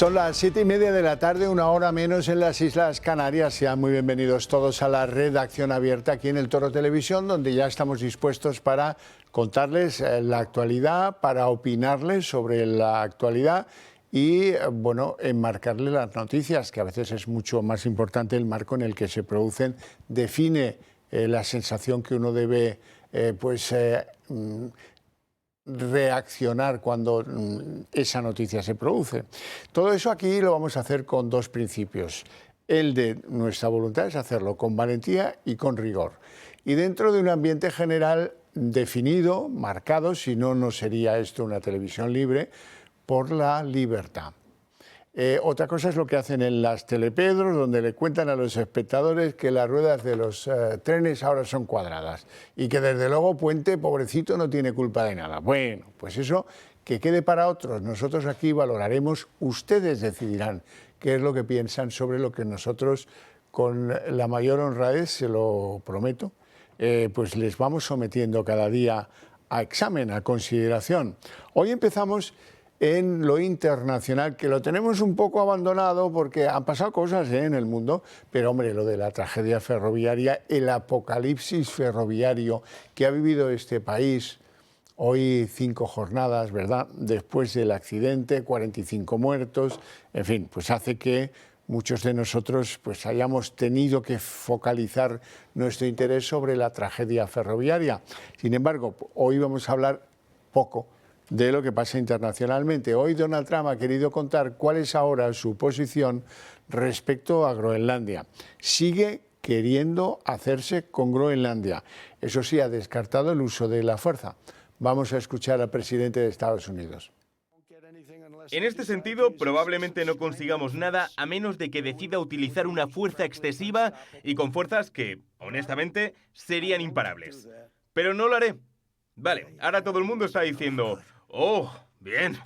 Son las 7:30 de la tarde, una hora menos en las Islas Canarias. Sean muy bienvenidos todos a la redacción abierta aquí en El Toro Televisión, donde ya estamos dispuestos para contarles la actualidad, para opinarles sobre la actualidad y, bueno, enmarcarles las noticias, que a veces es mucho más importante el marco en el que se producen, define la sensación que uno debe, reaccionar cuando esa noticia se produce. Todo eso aquí lo vamos a hacer con dos principios. El de nuestra voluntad es hacerlo con valentía y con rigor. Y dentro de un ambiente general definido, marcado, si no, no sería esto una televisión libre, por la libertad. Otra cosa es lo que hacen en las telepedros, donde le cuentan a los espectadores que las ruedas de los trenes ahora son cuadradas y que desde luego Puente, pobrecito, no tiene culpa de nada. Bueno, pues eso que quede para otros. Nosotros aquí valoraremos, ustedes decidirán qué es lo que piensan sobre lo que nosotros, con la mayor honradez, se lo prometo, pues les vamos sometiendo cada día a examen, a consideración. Hoy empezamos en lo internacional, que lo tenemos un poco abandonado porque han pasado cosas en el mundo, pero hombre, lo de la tragedia ferroviaria, el apocalipsis ferroviario que ha vivido este país, hoy 5 jornadas, ¿verdad?, después del accidente, 45 muertos, en fin, pues hace que muchos de nosotros pues hayamos tenido que focalizar nuestro interés sobre la tragedia ferroviaria. Sin embargo, hoy vamos a hablar poco de lo que pasa internacionalmente. Hoy Donald Trump ha querido contar cuál es ahora su posición respecto a Groenlandia. Sigue queriendo hacerse con Groenlandia. Eso sí, ha descartado el uso de la fuerza. Vamos a escuchar al presidente de Estados Unidos. En este sentido, probablemente no consigamos nada a menos de que decida utilizar una fuerza excesiva y con fuerzas que, honestamente, serían imparables. Pero no lo haré. Vale, ahora todo el mundo está diciendo: ¡oh, bien!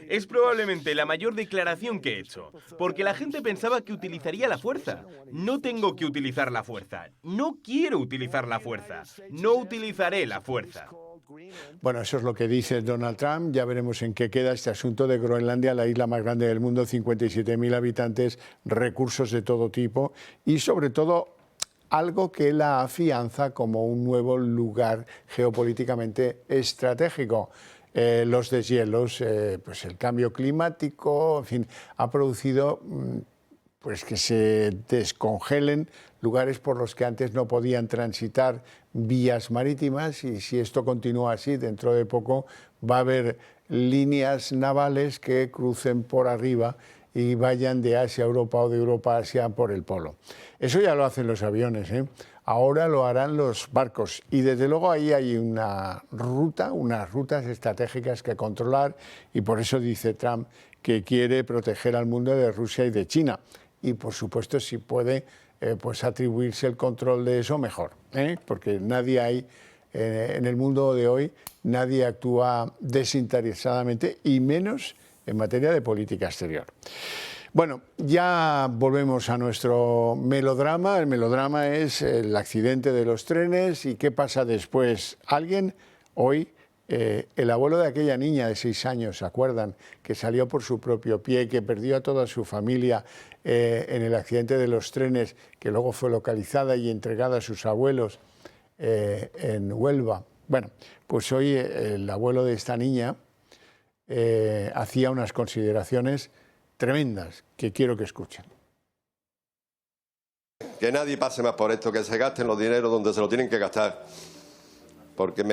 Es probablemente la mayor declaración que he hecho, porque la gente pensaba que utilizaría la fuerza. No tengo que utilizar la fuerza. No quiero utilizar la fuerza. No utilizaré la fuerza. Bueno, eso es lo que dice Donald Trump. Ya veremos en qué queda este asunto de Groenlandia, la isla más grande del mundo, 57.000 habitantes, recursos de todo tipo y, sobre todo, algo que la afianza como un nuevo lugar geopolíticamente estratégico. Los deshielos, pues el cambio climático, en fin, ha producido pues que se descongelen lugares por los que antes no podían transitar vías marítimas, y si esto continúa así, dentro de poco va a haber líneas navales que crucen por arriba y vayan de Asia a Europa o de Europa a Asia por el polo. Eso ya lo hacen los aviones, ¿eh? Ahora lo harán los barcos y desde luego ahí hay unas rutas estratégicas que controlar, y por eso dice Trump que quiere proteger al mundo de Rusia y de China. Y por supuesto, si puede pues atribuirse el control de eso, mejor, porque nadie hay en el mundo de hoy, nadie actúa desinteresadamente, y menos en materia de política exterior. Bueno, ya volvemos a nuestro melodrama. El melodrama es el accidente de los trenes y qué pasa después. Alguien hoy, el abuelo de aquella niña de 6 años, ¿se acuerdan?, que salió por su propio pie, que perdió a toda su familia en el accidente de los trenes, que luego fue localizada y entregada a sus abuelos en Huelva. Bueno, pues hoy el abuelo de esta niña hacía unas consideraciones tremendas que quiero que escuchen. Que nadie pase más por esto, que se gasten los dineros donde se lo tienen que gastar. Porque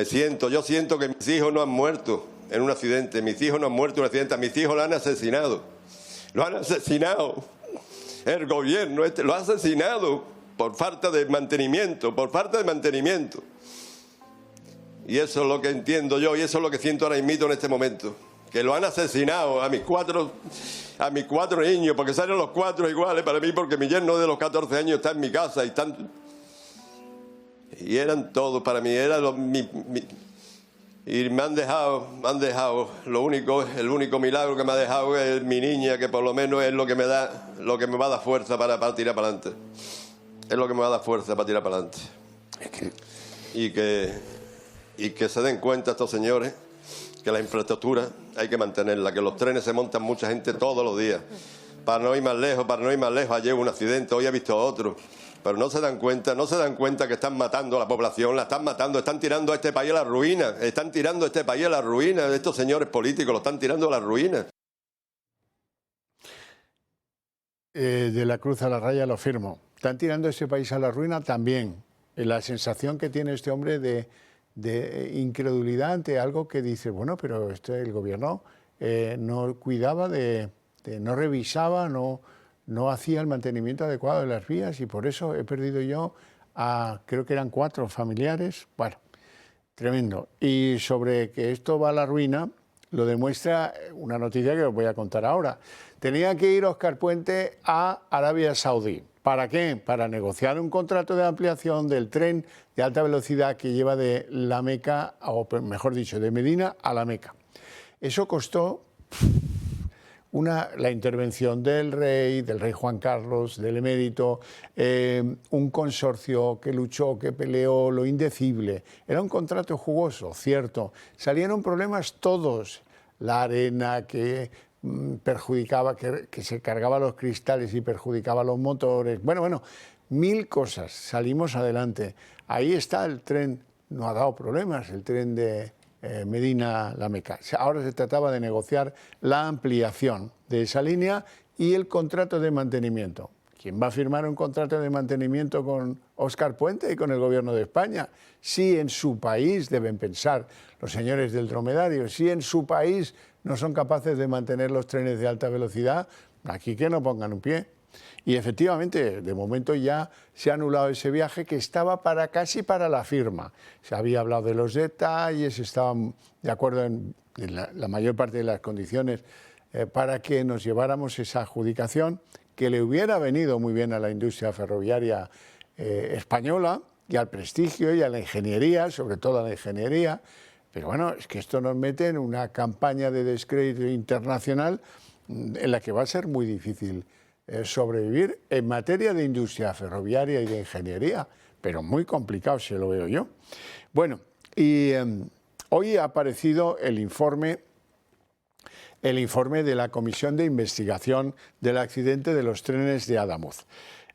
yo siento que mis hijos no han muerto en un accidente, mis hijos no han muerto en un accidente, a mis hijos lo han asesinado. Lo han asesinado. El gobierno lo ha asesinado por falta de mantenimiento, Y eso es lo que entiendo yo y eso es lo que siento ahora mismo en este momento. Que lo han asesinado a mis cuatro niños, porque salen los 4 iguales para mí, porque mi yerno de los 14 años está en mi casa y eran todos para mí, y me han dejado, el único milagro que me ha dejado es mi niña, que por lo menos es lo que me va a dar fuerza para tirar para adelante. Es lo que me va a dar fuerza para tirar para adelante. Y que se den cuenta estos señores que la infraestructura hay que mantenerla, que los trenes se montan mucha gente todos los días. Para no ir más lejos, ayer hubo un accidente, hoy he visto otro. Pero no se dan cuenta que están matando a la población, la están matando, están tirando a este país a la ruina, estos señores políticos lo están tirando a la ruina. De la cruz a la raya lo firmo. Están tirando a este país a la ruina también. La sensación que tiene este hombre de incredulidad ante algo que dice, bueno, pero el gobierno no cuidaba no revisaba, no hacía el mantenimiento adecuado de las vías y por eso he perdido yo creo que eran 4 familiares. Bueno, tremendo. Y sobre que esto va a la ruina, lo demuestra una noticia que os voy a contar ahora. Tenía que ir Óscar Puente a Arabia Saudí. ¿Para qué? Para negociar un contrato de ampliación del tren de alta velocidad que lleva de la Meca, o mejor dicho, de Medina a la Meca. Eso costó la intervención del rey Juan Carlos, del emérito, un consorcio que luchó, que peleó, lo indecible. Era un contrato jugoso, cierto. Salieron problemas todos. La arena que perjudicaba, que se cargaba los cristales y perjudicaba los motores. Bueno, 1000 cosas. Salimos adelante. Ahí está el tren, no ha dado problemas, el tren de Medina-La Meca. Ahora se trataba de negociar la ampliación de esa línea y el contrato de mantenimiento. ¿Quién va a firmar un contrato de mantenimiento con Óscar Puente y con el Gobierno de España? Si en su país, deben pensar los señores del dromedario, si en su país no son capaces de mantener los trenes de alta velocidad, aquí que no pongan un pie. Y efectivamente, de momento ya se ha anulado ese viaje que estaba casi para la firma. Se había hablado de los detalles, estaban de acuerdo en la mayor parte de las condiciones para que nos lleváramos esa adjudicación que le hubiera venido muy bien a la industria ferroviaria española y al prestigio y a la ingeniería, sobre todo a la ingeniería. Pero bueno, es que esto nos mete en una campaña de descrédito internacional en la que va a ser muy difícil sobrevivir en materia de industria ferroviaria y de ingeniería, pero muy complicado se lo veo yo. Bueno, y hoy ha aparecido el informe de la Comisión de Investigación del accidente de los trenes de Adamuz.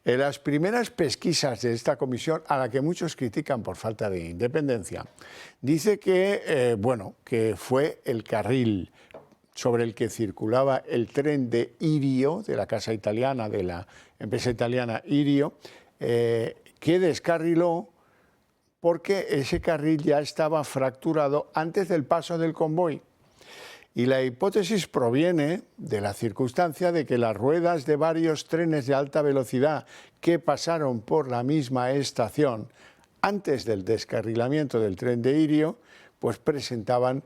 En las primeras pesquisas de esta comisión, a la que muchos critican por falta de independencia, dice que, que fue el carril sobre el que circulaba el tren de Irio, de la casa italiana, de la empresa italiana Irio, que descarriló porque ese carril ya estaba fracturado antes del paso del convoy. Y la hipótesis proviene de la circunstancia de que las ruedas de varios trenes de alta velocidad que pasaron por la misma estación antes del descarrilamiento del tren de Irio, pues presentaban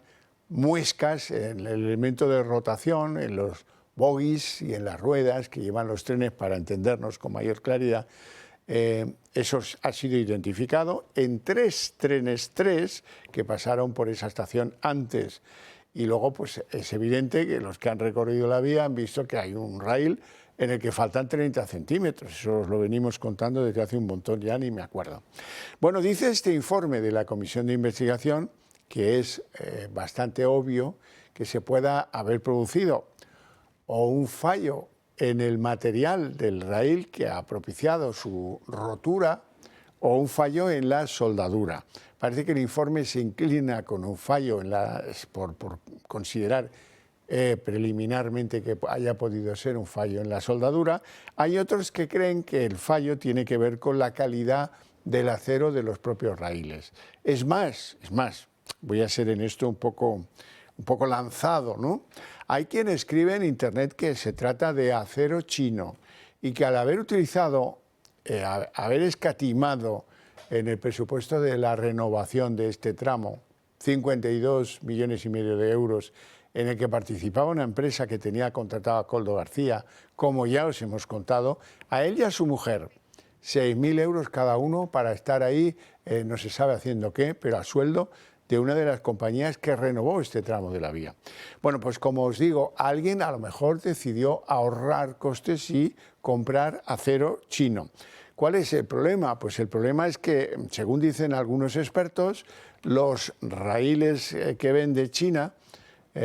muescas en el elemento de rotación, en los bogies y en las ruedas que llevan los trenes para entendernos con mayor claridad. Eso ha sido identificado en 3 trenes que pasaron por esa estación antes. Y luego pues es evidente que los que han recorrido la vía han visto que hay un rail en el que faltan 30 centímetros. Eso os lo venimos contando desde hace un montón, ya ni me acuerdo. Bueno, dice este informe de la Comisión de Investigación que es bastante obvio que se pueda haber producido o un fallo en el material del rail que ha propiciado su rotura o un fallo en la soldadura. Parece que el informe se inclina con un fallo por considerar preliminarmente que haya podido ser un fallo en la soldadura. Hay otros que creen que el fallo tiene que ver con la calidad del acero de los propios raíles. Es más, voy a ser en esto un poco lanzado, ¿no? Hay quien escribe en Internet que se trata de acero chino y que al haber utilizado, haber escatimado en el presupuesto de la renovación de este tramo 52,5 millones de euros, en el que participaba una empresa que tenía contratado a Koldo García, como ya os hemos contado, a él y a su mujer, 6.000 euros cada uno para estar ahí, no se sabe haciendo qué, pero a sueldo de una de las compañías que renovó este tramo de la vía. Bueno, pues como os digo, alguien a lo mejor decidió ahorrar costes y comprar acero chino. ¿Cuál es el problema? Pues el problema es que, según dicen algunos expertos, los raíles que ven de China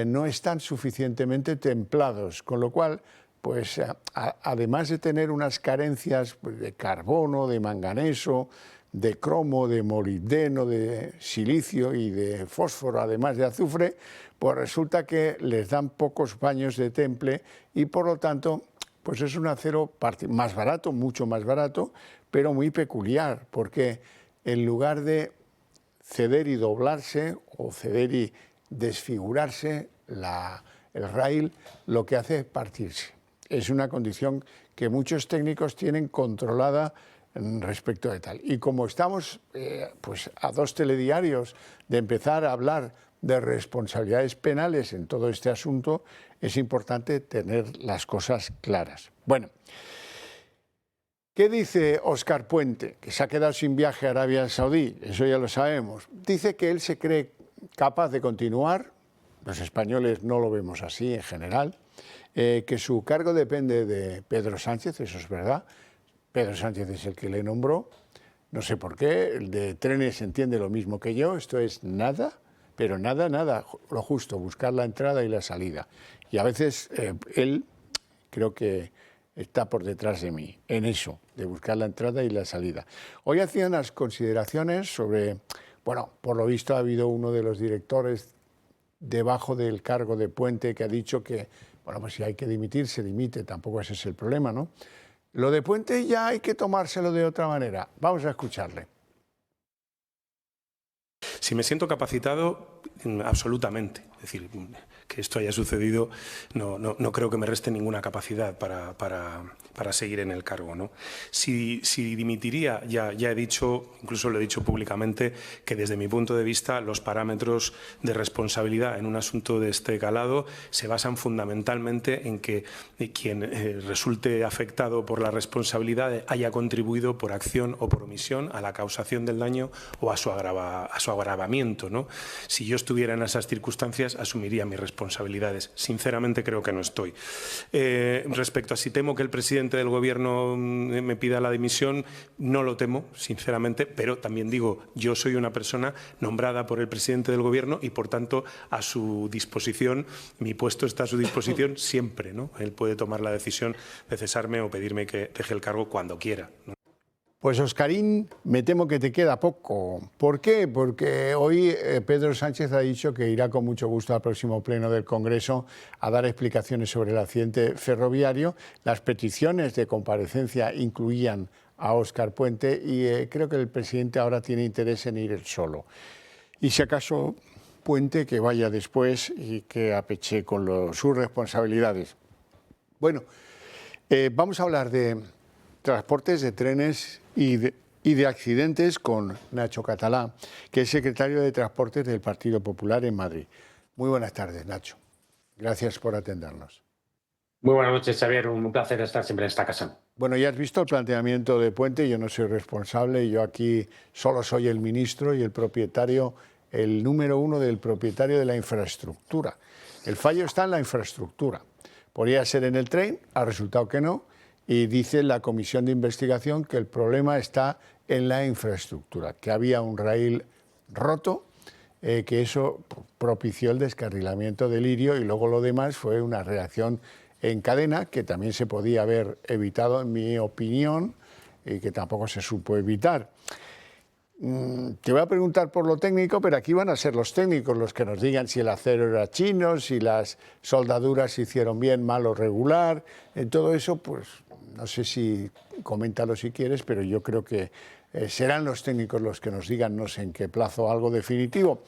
no están suficientemente templados, con lo cual, pues además de tener unas carencias de carbono, de manganeso, de cromo, de molibdeno, de silicio y de fósforo, además de azufre, pues resulta que les dan pocos baños de temple y por lo tanto pues es un acero más barato, mucho más barato, pero muy peculiar, porque en lugar de ceder y doblarse o ceder y desfigurarse, el rail lo que hace es partirse. Es una condición que muchos técnicos tienen controlada respecto de tal. Y como estamos pues a 2 telediarios de empezar a hablar de responsabilidades penales en todo este asunto, es importante tener las cosas claras. Bueno, ¿qué dice Óscar Puente? Que se ha quedado sin viaje a Arabia Saudí, eso ya lo sabemos. Dice que él se cree capaz de continuar, los españoles no lo vemos así en general, que su cargo depende de Pedro Sánchez, eso es verdad. Pedro Sánchez es el que le nombró, no sé por qué, el de trenes entiende lo mismo que yo, esto es nada, pero nada, nada, lo justo, buscar la entrada y la salida. Y a veces él creo que está por detrás de mí, en eso, de buscar la entrada y la salida. Hoy hacía unas consideraciones sobre, bueno, por lo visto ha habido uno de los directores debajo del cargo de Puente que ha dicho que, bueno, pues si hay que dimitir, se dimite, tampoco ese es el problema, ¿no? Lo de Puente ya hay que tomárselo de otra manera. Vamos a escucharle. Si me siento capacitado, absolutamente. Es decir, que esto haya sucedido no creo que me reste ninguna capacidad para seguir en el cargo, ¿no? Si dimitiría, ya he dicho, incluso lo he dicho públicamente, que desde mi punto de vista los parámetros de responsabilidad en un asunto de este calado se basan fundamentalmente en que quien resulte afectado por la responsabilidad haya contribuido por acción o por omisión a la causación del daño o a su agravamiento, ¿no? Si yo estuviera en esas circunstancias, asumiría mis responsabilidades. Sinceramente creo que no estoy. Respecto a si temo que el presidente del Gobierno me pida la dimisión, no lo temo, sinceramente, pero también digo, yo soy una persona nombrada por el presidente del Gobierno y, por tanto, a su disposición, mi puesto está a su disposición siempre, ¿no? Él puede tomar la decisión de cesarme o pedirme que deje el cargo cuando quiera, ¿no? Pues Oscarín, me temo que te queda poco. ¿Por qué? Porque hoy Pedro Sánchez ha dicho que irá con mucho gusto al próximo pleno del Congreso a dar explicaciones sobre el accidente ferroviario. Las peticiones de comparecencia incluían a Óscar Puente y creo que el presidente ahora tiene interés en ir él solo. Y si acaso Puente que vaya después y que apeche con sus responsabilidades. Bueno, vamos a hablar de transportes, de trenes y de accidentes con Nacho Catalá, que es secretario de Transportes del Partido Popular en Madrid. Muy buenas tardes, Nacho. Gracias por atendernos. Muy buenas noches, Xavier. Un placer estar siempre en esta casa. Bueno, ya has visto el planteamiento de Puente. Yo no soy responsable, yo aquí solo soy el ministro y el propietario, el número uno del propietario de la infraestructura. El fallo está en la infraestructura. Podría ser en el tren, ha resultado que no. Y dice la comisión de investigación que el problema está en la infraestructura, que había un raíl roto, que eso propició el descarrilamiento del Lirio y luego lo demás fue una reacción en cadena que también se podía haber evitado, en mi opinión, y que tampoco se supo evitar. Te voy a preguntar por lo técnico, pero aquí van a ser los técnicos los que nos digan si el acero era chino, si las soldaduras se hicieron bien, mal o regular. En todo eso, pues no sé si coméntalo si quieres, pero yo creo que serán los técnicos los que nos digan, no sé en qué plazo, algo definitivo.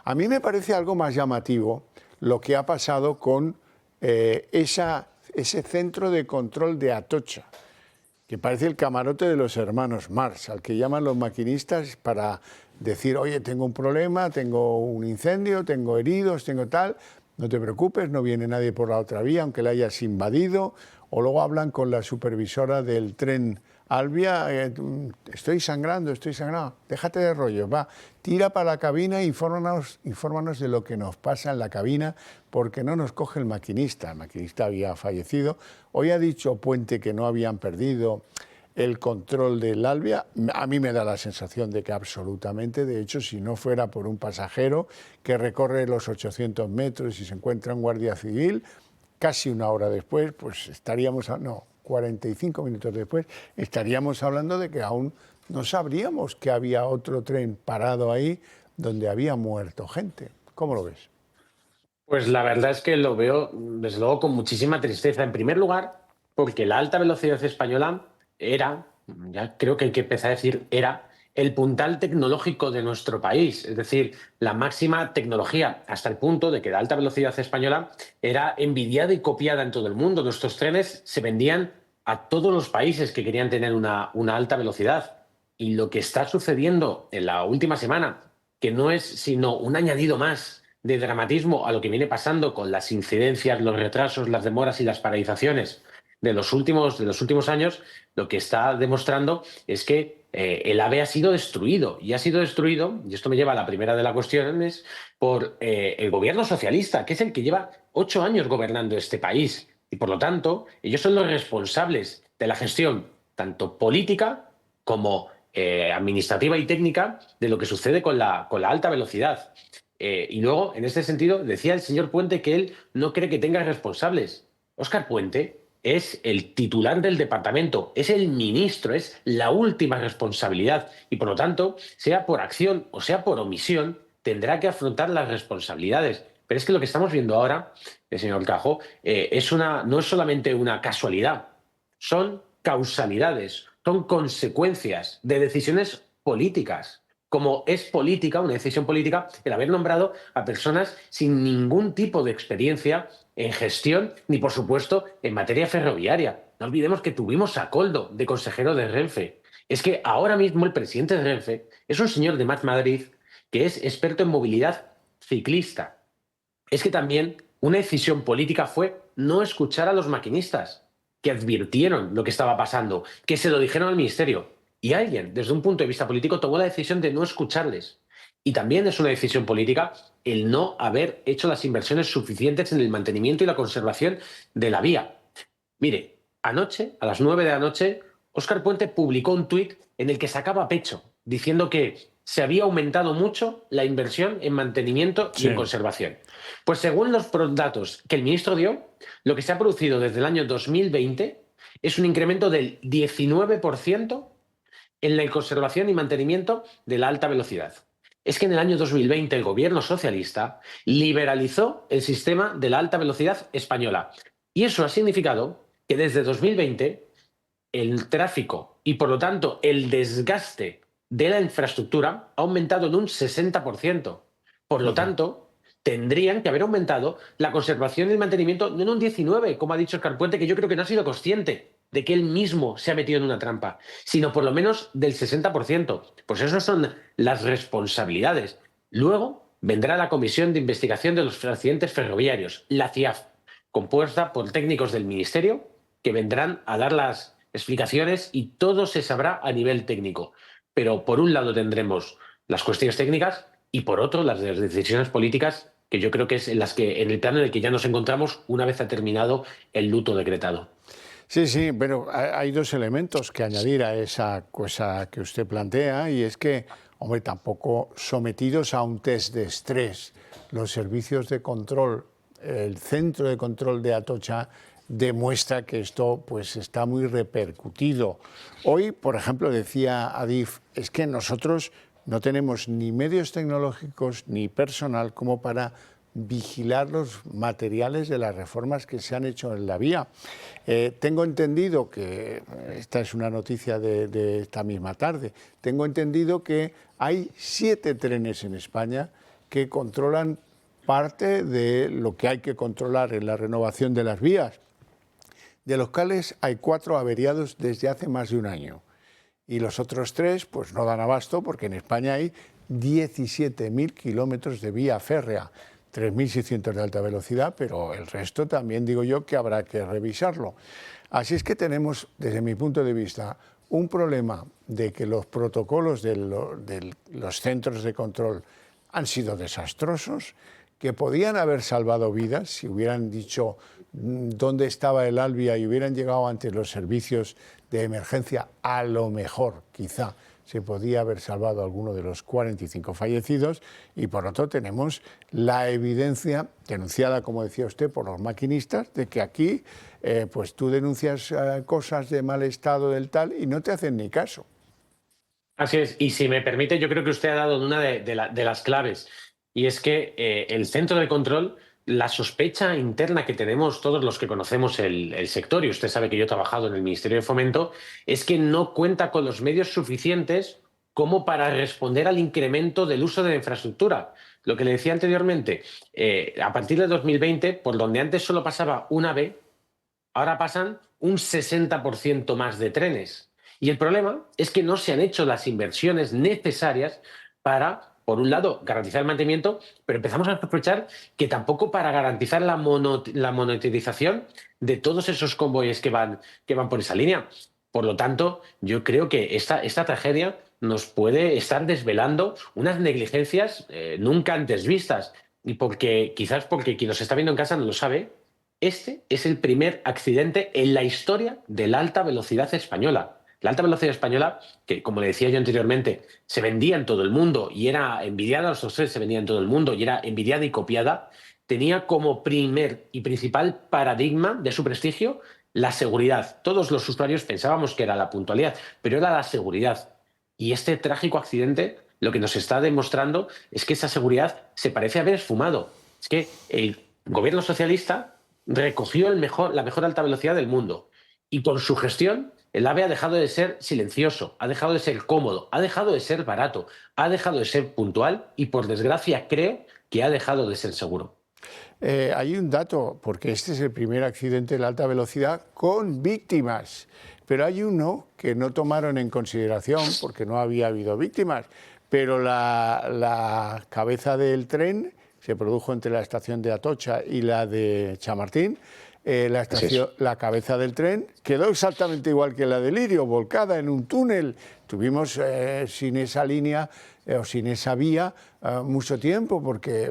A mí me parece algo más llamativo lo que ha pasado con ese centro de control de Atocha, que parece el camarote de los hermanos Marx, al que llaman los maquinistas para decir, oye, tengo un problema, tengo un incendio, tengo heridos, tengo tal, no te preocupes, no viene nadie por la otra vía, aunque la hayas invadido, o luego hablan con la supervisora del tren Albia, estoy sangrando, déjate de rollo, va, tira para la cabina e infórmanos de lo que nos pasa en la cabina, porque no nos coge el maquinista había fallecido. Hoy ha dicho Puente que no habían perdido el control del Albia. A mí me da la sensación de que absolutamente, de hecho, si no fuera por un pasajero que recorre los 800 metros y se encuentra un guardia civil, casi una hora después, pues estaríamos, 45 minutos después, estaríamos hablando de que aún no sabríamos que había otro tren parado ahí donde había muerto gente. ¿Cómo lo ves? Pues la verdad es que lo veo, desde luego, con muchísima tristeza. En primer lugar, porque la alta velocidad española era, ya creo que hay que empezar a decir, era el puntal tecnológico de nuestro país, es decir, la máxima tecnología, hasta el punto de que la alta velocidad española era envidiada y copiada en todo el mundo. Nuestros trenes se vendían a todos los países que querían tener una alta velocidad. Y lo que está sucediendo en la última semana, que no es sino un añadido más de dramatismo a lo que viene pasando con las incidencias, los retrasos, las demoras y las paralizaciones de los últimos años, lo que está demostrando es que el AVE ha sido destruido. Y ha sido destruido, y esto me lleva a la primera de las cuestiones, por el gobierno socialista, que es el que lleva 8 años gobernando este país. Y por lo tanto, ellos son los responsables de la gestión, tanto política como administrativa y técnica, de lo que sucede con la alta velocidad. Y luego, en este sentido, decía el señor Puente que él no cree que tenga responsables. Óscar Puente es el titular del departamento, es el ministro, es la última responsabilidad y, por lo tanto, sea por acción o sea por omisión, tendrá que afrontar las responsabilidades. Pero es que lo que estamos viendo ahora, señor Cajo, no es solamente una casualidad, son causalidades, son consecuencias de decisiones políticas. Como es política, una decisión política, el haber nombrado a personas sin ningún tipo de experiencia en gestión, ni por supuesto en materia ferroviaria. No olvidemos que tuvimos a Koldo de consejero de Renfe. Es que ahora mismo el presidente de Renfe es un señor de Madrid que es experto en movilidad ciclista. Es que también una decisión política fue no escuchar a los maquinistas, que advirtieron lo que estaba pasando, que se lo dijeron al ministerio. Y alguien, desde un punto de vista político, tomó la decisión de no escucharles. Y también es una decisión política el no haber hecho las inversiones suficientes en el mantenimiento y la conservación de la vía. Mire, anoche, a las 9 de la noche, Óscar Puente publicó un tuit en el que sacaba pecho, diciendo que se había aumentado mucho la inversión en mantenimiento y en conservación. Pues según los datos que el ministro dio, lo que se ha producido desde el año 2020 es un incremento del 19% en la conservación y mantenimiento de la alta velocidad. Es que en el año 2020 el gobierno socialista liberalizó el sistema de la alta velocidad española. Y eso ha significado que desde 2020 el tráfico y, por lo tanto, el desgaste de la infraestructura ha aumentado en un 60%. Por lo tanto, tendrían que haber aumentado la conservación y el mantenimiento no en un 19%, como ha dicho Óscar Puente, que yo creo que no ha sido consciente de que él mismo se ha metido en una trampa, sino por lo menos del 60%. Pues esas son las responsabilidades. Luego vendrá la Comisión de Investigación de los Accidentes Ferroviarios, la CIAF, compuesta por técnicos del Ministerio que vendrán a dar las explicaciones y todo se sabrá a nivel técnico. Pero por un lado tendremos las cuestiones técnicas y por otro las decisiones políticas, que yo creo que es en el plano en el que ya nos encontramos una vez ha terminado el luto decretado. Sí, pero hay dos elementos que añadir a esa cosa que usted plantea, y es que, hombre, tampoco sometidos a un test de estrés, los servicios de control, el centro de control de Atocha demuestra que esto pues está muy repercutido. Hoy, por ejemplo, decía Adif, es que nosotros no tenemos ni medios tecnológicos ni personal como para vigilar los materiales de las reformas que se han hecho en la vía. Tengo entendido que, esta es una noticia de esta misma tarde, tengo entendido que hay 7 trenes en España que controlan parte de lo que hay que controlar en la renovación de las vías, de los cuales hay 4 averiados desde hace más de un año. Y los otros 3 pues no dan abasto porque en España hay 17.000 kilómetros de vía férrea, 3.600 de alta velocidad, pero el resto también digo yo que habrá que revisarlo. Así es que tenemos, desde mi punto de vista, un problema de que los protocolos de los centros de control han sido desastrosos, que podían haber salvado vidas si hubieran dicho dónde estaba el Albia y hubieran llegado antes los servicios de emergencia, a lo mejor, quizá, se podía haber salvado alguno de los 45 fallecidos. Y por otro tenemos la evidencia denunciada, como decía usted, por los maquinistas, de que aquí pues tú denuncias cosas de mal estado del tal y no te hacen ni caso. Así es, y si me permite, yo creo que usted ha dado una de las claves, y es que el centro de control, la sospecha interna que tenemos todos los que conocemos el sector, y usted sabe que yo he trabajado en el Ministerio de Fomento, es que no cuenta con los medios suficientes como para responder al incremento del uso de la infraestructura. Lo que le decía anteriormente, a partir de 2020, por donde antes solo pasaba un AVE, ahora pasan un 60% más de trenes. Y el problema es que no se han hecho las inversiones necesarias para, por un lado, garantizar el mantenimiento, pero empezamos a sospechar que tampoco para garantizar la monetización de todos esos convoyes que van por esa línea. Por lo tanto, yo creo que esta tragedia nos puede estar desvelando unas negligencias nunca antes vistas. Y quizás porque quien nos está viendo en casa no lo sabe, este es el primer accidente en la historia de la alta velocidad española. La alta velocidad española, que como le decía yo anteriormente, se vendía en todo el mundo y era envidiada, los tres se vendía en todo el mundo y era envidiada y copiada, tenía como primer y principal paradigma de su prestigio la seguridad. Todos los usuarios pensábamos que era la puntualidad, pero era la seguridad. Y este trágico accidente lo que nos está demostrando es que esa seguridad se parece haber esfumado. Es que el gobierno socialista recogió la mejor alta velocidad del mundo y con su gestión el AVE ha dejado de ser silencioso, ha dejado de ser cómodo, ha dejado de ser barato, ha dejado de ser puntual y, por desgracia, creo que ha dejado de ser seguro. Hay un dato, porque este es el primer accidente de la alta velocidad con víctimas, pero hay uno que no tomaron en consideración porque no había habido víctimas, pero la cabeza del tren se produjo entre la estación de Atocha y la de Chamartín. La cabeza del tren quedó exactamente igual que la de Lirio, volcada en un túnel. Tuvimos sin esa línea o sin esa vía mucho tiempo porque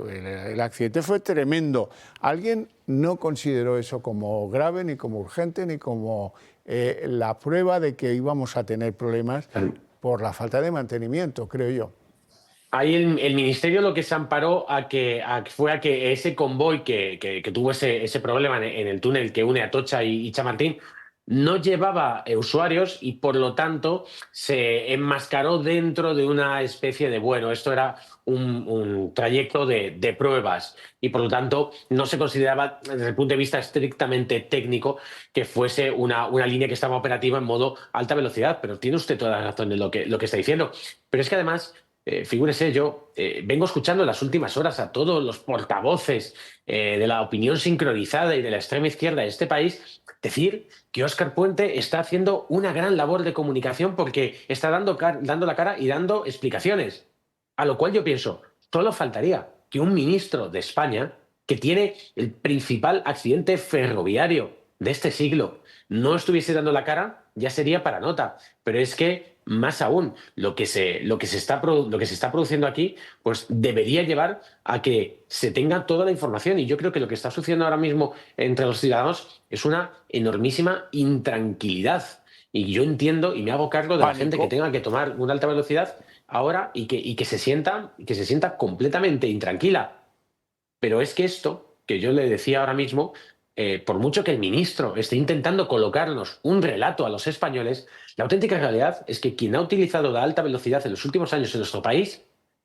el accidente fue tremendo. Alguien no consideró eso como grave, ni como urgente, ni como la prueba de que íbamos a tener problemas por la falta de mantenimiento, creo yo. Ahí el Ministerio lo que se amparó fue a que ese convoy que tuvo ese problema en el túnel que une Atocha y Chamartín no llevaba usuarios y por lo tanto se enmascaró dentro de una especie de, bueno, esto era un trayecto de pruebas y por lo tanto no se consideraba desde el punto de vista estrictamente técnico que fuese una línea que estaba operativa en modo alta velocidad, pero tiene usted toda la razón en lo que está diciendo. Pero es que además... figúrese, yo vengo escuchando en las últimas horas a todos los portavoces de la opinión sincronizada y de la extrema izquierda de este país decir que Óscar Puente está haciendo una gran labor de comunicación porque está dando la cara y dando explicaciones. A lo cual yo pienso, solo faltaría que un ministro de España, que tiene el principal accidente ferroviario de este siglo, no estuviese dando la cara, ya sería para nota. Pero es que más aún, lo que se está produciendo aquí, pues debería llevar a que se tenga toda la información. Y yo creo que lo que está sucediendo ahora mismo entre los ciudadanos es una enormísima intranquilidad. Y yo entiendo y me hago cargo de la gente que tenga que tomar una alta velocidad ahora y que se sienta completamente intranquila. Pero es que esto, que yo le decía ahora mismo, por mucho que el ministro esté intentando colocarnos un relato a los españoles, la auténtica realidad es que quien ha utilizado la alta velocidad en los últimos años en nuestro país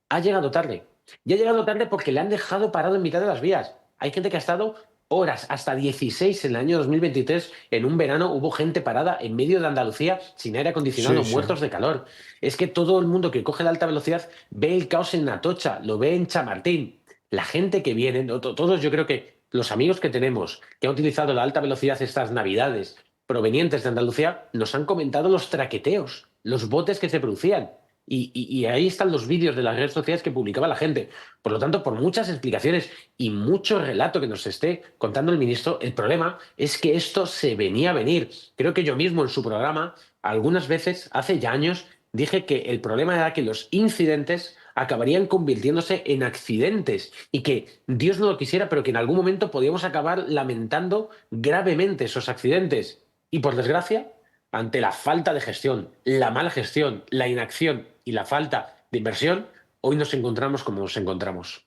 ha llegado tarde. Y ha llegado tarde porque le han dejado parado en mitad de las vías. Hay gente que ha estado horas, hasta 16 en el año 2023, en un verano hubo gente parada en medio de Andalucía sin aire acondicionado, muertos de calor. Es que todo el mundo que coge la alta velocidad ve el caos en Atocha, lo ve en Chamartín. La gente que viene, todos yo creo que los amigos que tenemos que han utilizado la alta velocidad estas navidades provenientes de Andalucía nos han comentado los traqueteos, los botes que se producían. Y ahí están los vídeos de las redes sociales que publicaba la gente. Por lo tanto, por muchas explicaciones y mucho relato que nos esté contando el ministro, el problema es que esto se venía a venir. Creo que yo mismo en su programa, algunas veces, hace ya años, dije que el problema era que los incidentes acabarían convirtiéndose en accidentes y que, Dios no lo quisiera, pero que en algún momento podíamos acabar lamentando gravemente esos accidentes. Y por desgracia, ante la falta de gestión, la mala gestión, la inacción y la falta de inversión, hoy nos encontramos como nos encontramos.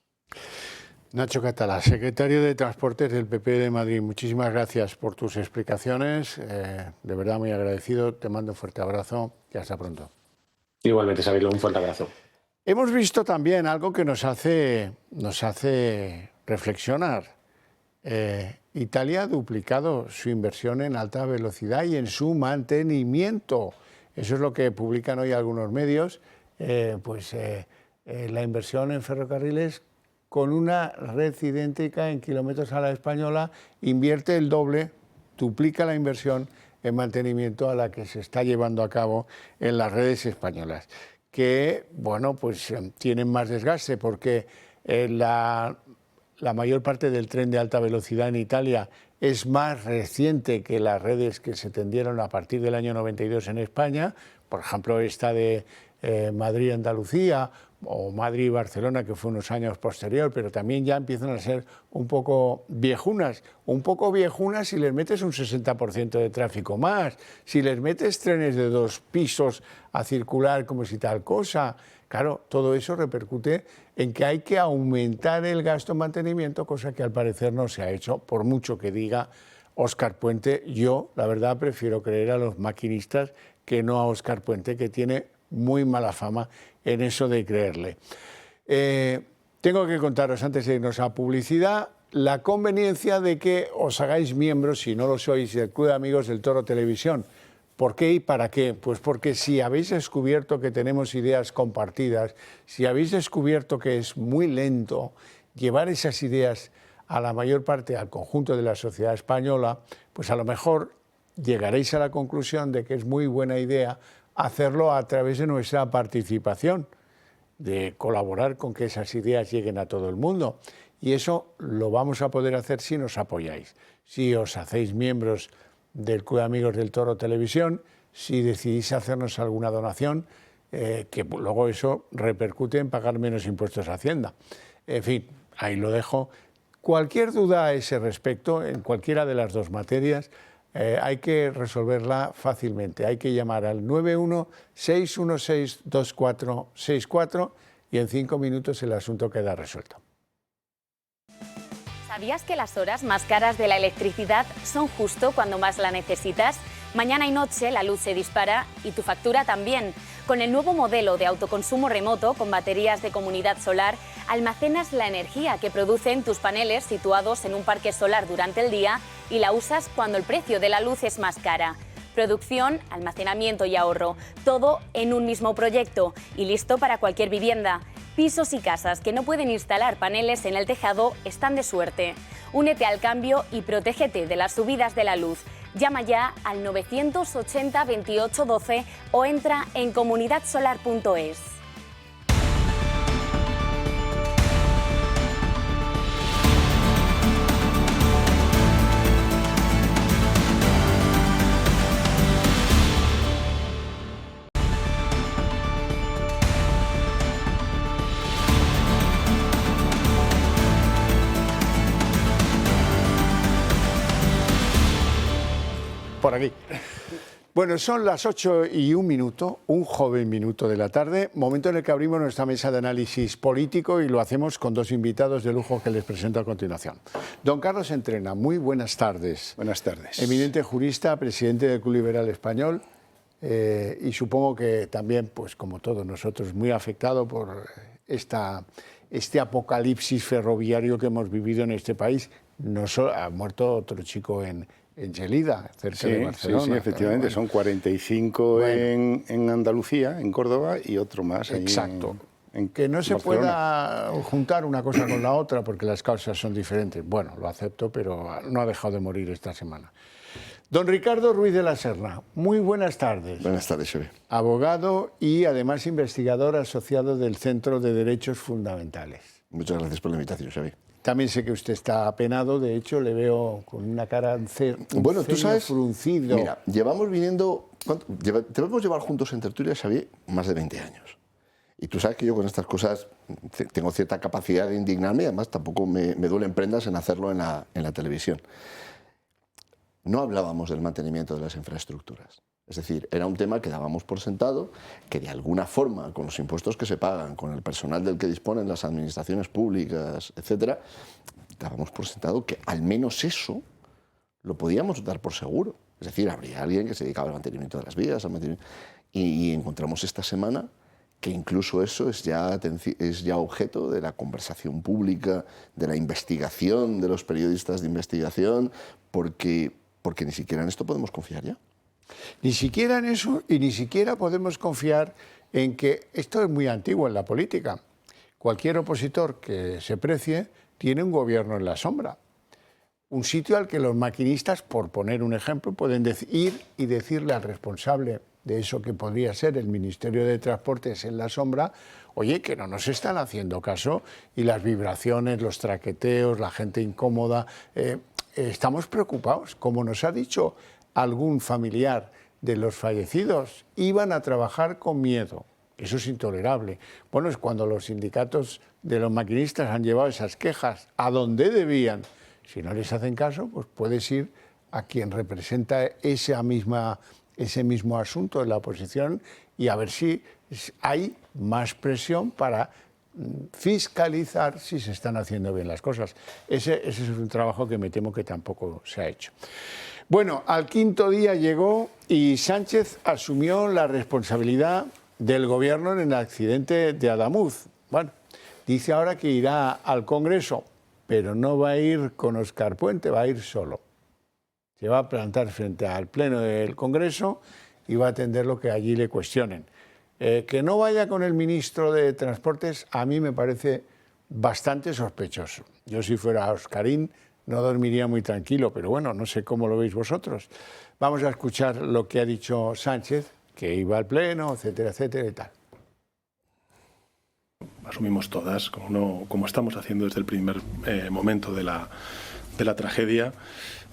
Nacho Catalá, secretario de Transportes del PP de Madrid, muchísimas gracias por tus explicaciones, de verdad muy agradecido, te mando un fuerte abrazo y hasta pronto. Igualmente, Xavier, un fuerte abrazo. Hemos visto también algo que nos hace reflexionar. Italia ha duplicado su inversión en alta velocidad y en su mantenimiento. Eso es lo que publican hoy algunos medios, la inversión en ferrocarriles con una red idéntica en kilómetros a la española, invierte el doble, duplica la inversión en mantenimiento a la que se está llevando a cabo en las redes españolas, que, bueno, pues tienen más desgaste porque la mayor parte del tren de alta velocidad en Italia es más reciente que las redes que se tendieron a partir del año 92 en España, por ejemplo, esta de Madrid-Andalucía o Madrid-Barcelona, que fue unos años posterior, pero también ya empiezan a ser un poco viejunas si les metes un 60% de tráfico más, si les metes trenes de 2 pisos a circular como si tal cosa. Claro, todo eso repercute en que hay que aumentar el gasto en mantenimiento, cosa que al parecer no se ha hecho, por mucho que diga Óscar Puente. Yo, la verdad, prefiero creer a los maquinistas que no a Óscar Puente, que tiene muy mala fama en eso de creerle. Tengo que contaros, antes de irnos a publicidad, la conveniencia de que os hagáis miembros, si no lo sois, del Club de Amigos del Toro Televisión. ¿Por qué y para qué? Pues porque si habéis descubierto que tenemos ideas compartidas, si habéis descubierto que es muy lento llevar esas ideas a la mayor parte, al conjunto de la sociedad española, pues a lo mejor llegaréis a la conclusión de que es muy buena idea hacerlo a través de nuestra participación, de colaborar con que esas ideas lleguen a todo el mundo. Y eso lo vamos a poder hacer si nos apoyáis, si os hacéis miembros del Club de Amigos del Toro Televisión, si decidís hacernos alguna donación, que luego eso repercute en pagar menos impuestos a Hacienda. En fin, ahí lo dejo. Cualquier duda a ese respecto, en cualquiera de las dos materias, hay que resolverla fácilmente. Hay que llamar al 91-616-2464 y en 5 minutos el asunto queda resuelto. ¿Sabías que las horas más caras de la electricidad son justo cuando más la necesitas? Mañana y noche la luz se dispara y tu factura también. Con el nuevo modelo de autoconsumo remoto con baterías de comunidad solar, almacenas la energía que producen tus paneles situados en un parque solar durante el día y la usas cuando el precio de la luz es más cara. Producción, almacenamiento y ahorro, todo en un mismo proyecto y listo para cualquier vivienda. Pisos y casas que no pueden instalar paneles en el tejado están de suerte. Únete al cambio y protégete de las subidas de la luz. Llama ya al 980 28 12 o entra en comunidadsolar.es. Por aquí. Bueno, son las 8:01, un joven minuto de la tarde, momento en el que abrimos nuestra mesa de análisis político y lo hacemos con dos invitados de lujo que les presento a continuación. Don Carlos Entrena, muy buenas tardes. Buenas tardes. Eminente jurista, presidente del Club Liberal Español y supongo que también, pues como todos nosotros, muy afectado por este apocalipsis ferroviario que hemos vivido en este país. Ha muerto otro chico en Gelida, cerca de Barcelona. Sí, efectivamente, bueno. Son 45 en Andalucía, en Córdoba, y otro más ahí. Exacto. En que no se Barcelona. pueda juntar una cosa con la otra porque las causas son diferentes. Bueno, lo acepto, pero no ha dejado de morir esta semana. Don Ricardo Ruiz de la Serna, muy buenas tardes. Buenas tardes, Xavier. Abogado y además investigador asociado del Centro de Derechos Fundamentales. Muchas gracias por la invitación, Xavier. También sé que usted está apenado, de hecho le veo con una cara bueno, tú sabes, fruncido. Mira, llevamos viniendo, debemos llevar juntos en tertulia, Xavier, más de 20 años. Y tú sabes que yo con estas cosas tengo cierta capacidad de indignarme y además tampoco me duelen prendas en hacerlo en la televisión. No hablábamos del mantenimiento de las infraestructuras. Es decir, era un tema que dábamos por sentado, que de alguna forma, con los impuestos que se pagan, con el personal del que disponen las administraciones públicas, etcétera, dábamos por sentado que al menos eso lo podíamos dar por seguro. Es decir, habría alguien que se dedicaba al mantenimiento de las vías, y encontramos esta semana que incluso eso es ya objeto de la conversación pública, de la investigación de los periodistas de investigación, porque ni siquiera en esto podemos confiar ya. Ni siquiera en eso, y ni siquiera podemos confiar en que esto es muy antiguo en la política. Cualquier opositor que se precie tiene un gobierno en la sombra. Un sitio al que los maquinistas, por poner un ejemplo, pueden ir y decirle al responsable de eso que podría ser el Ministerio de Transportes en la sombra, oye, que no nos están haciendo caso, y las vibraciones, los traqueteos, la gente incómoda, estamos preocupados. Como nos ha dicho algún familiar de los fallecidos, iban a trabajar con miedo. Eso es intolerable. Bueno, es cuando los sindicatos de los maquinistas han llevado esas quejas a donde debían. Si no les hacen caso, pues puedes ir a quien representa ese mismo asunto de la oposición y a ver si hay más presión para fiscalizar si se están haciendo bien las cosas. Ese es un trabajo que me temo que tampoco se ha hecho. Bueno, al quinto día llegó y Sánchez asumió la responsabilidad del gobierno en el accidente de Adamuz. Bueno, dice ahora que irá al Congreso, pero no va a ir con Óscar Puente, va a ir solo. Se va a plantar frente al Pleno del Congreso y va a atender lo que allí le cuestionen. Que no vaya con el ministro de Transportes a mí me parece bastante sospechoso. Yo si fuera Óscarín no dormiría muy tranquilo, pero bueno, no sé cómo lo veis vosotros. Vamos a escuchar lo que ha dicho Sánchez, que iba al Pleno, etcétera, etcétera y tal. Asumimos todas, como estamos haciendo desde el primer momento de la tragedia.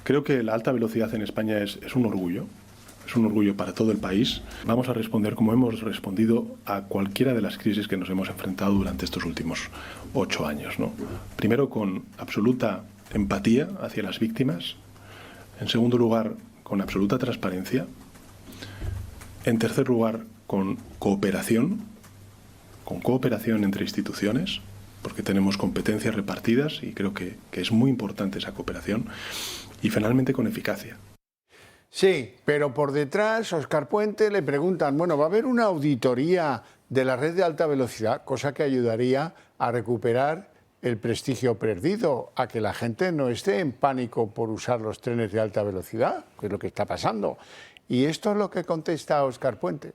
Creo que la alta velocidad en España es un orgullo para todo el país. Vamos a responder como hemos respondido a cualquiera de las crisis que nos hemos enfrentado durante estos últimos 8 años, ¿no? Primero, con absoluta empatía hacia las víctimas. En segundo lugar, con absoluta transparencia. En tercer lugar, con cooperación entre instituciones, porque tenemos competencias repartidas y creo que es muy importante esa cooperación. Y finalmente, con eficacia. Sí, pero por detrás, Óscar Puente le preguntan, bueno, va a haber una auditoría de la red de alta velocidad, cosa que ayudaría a recuperar el prestigio perdido, a que la gente no esté en pánico por usar los trenes de alta velocidad, que es lo que está pasando. Y esto es lo que contesta Óscar Puente.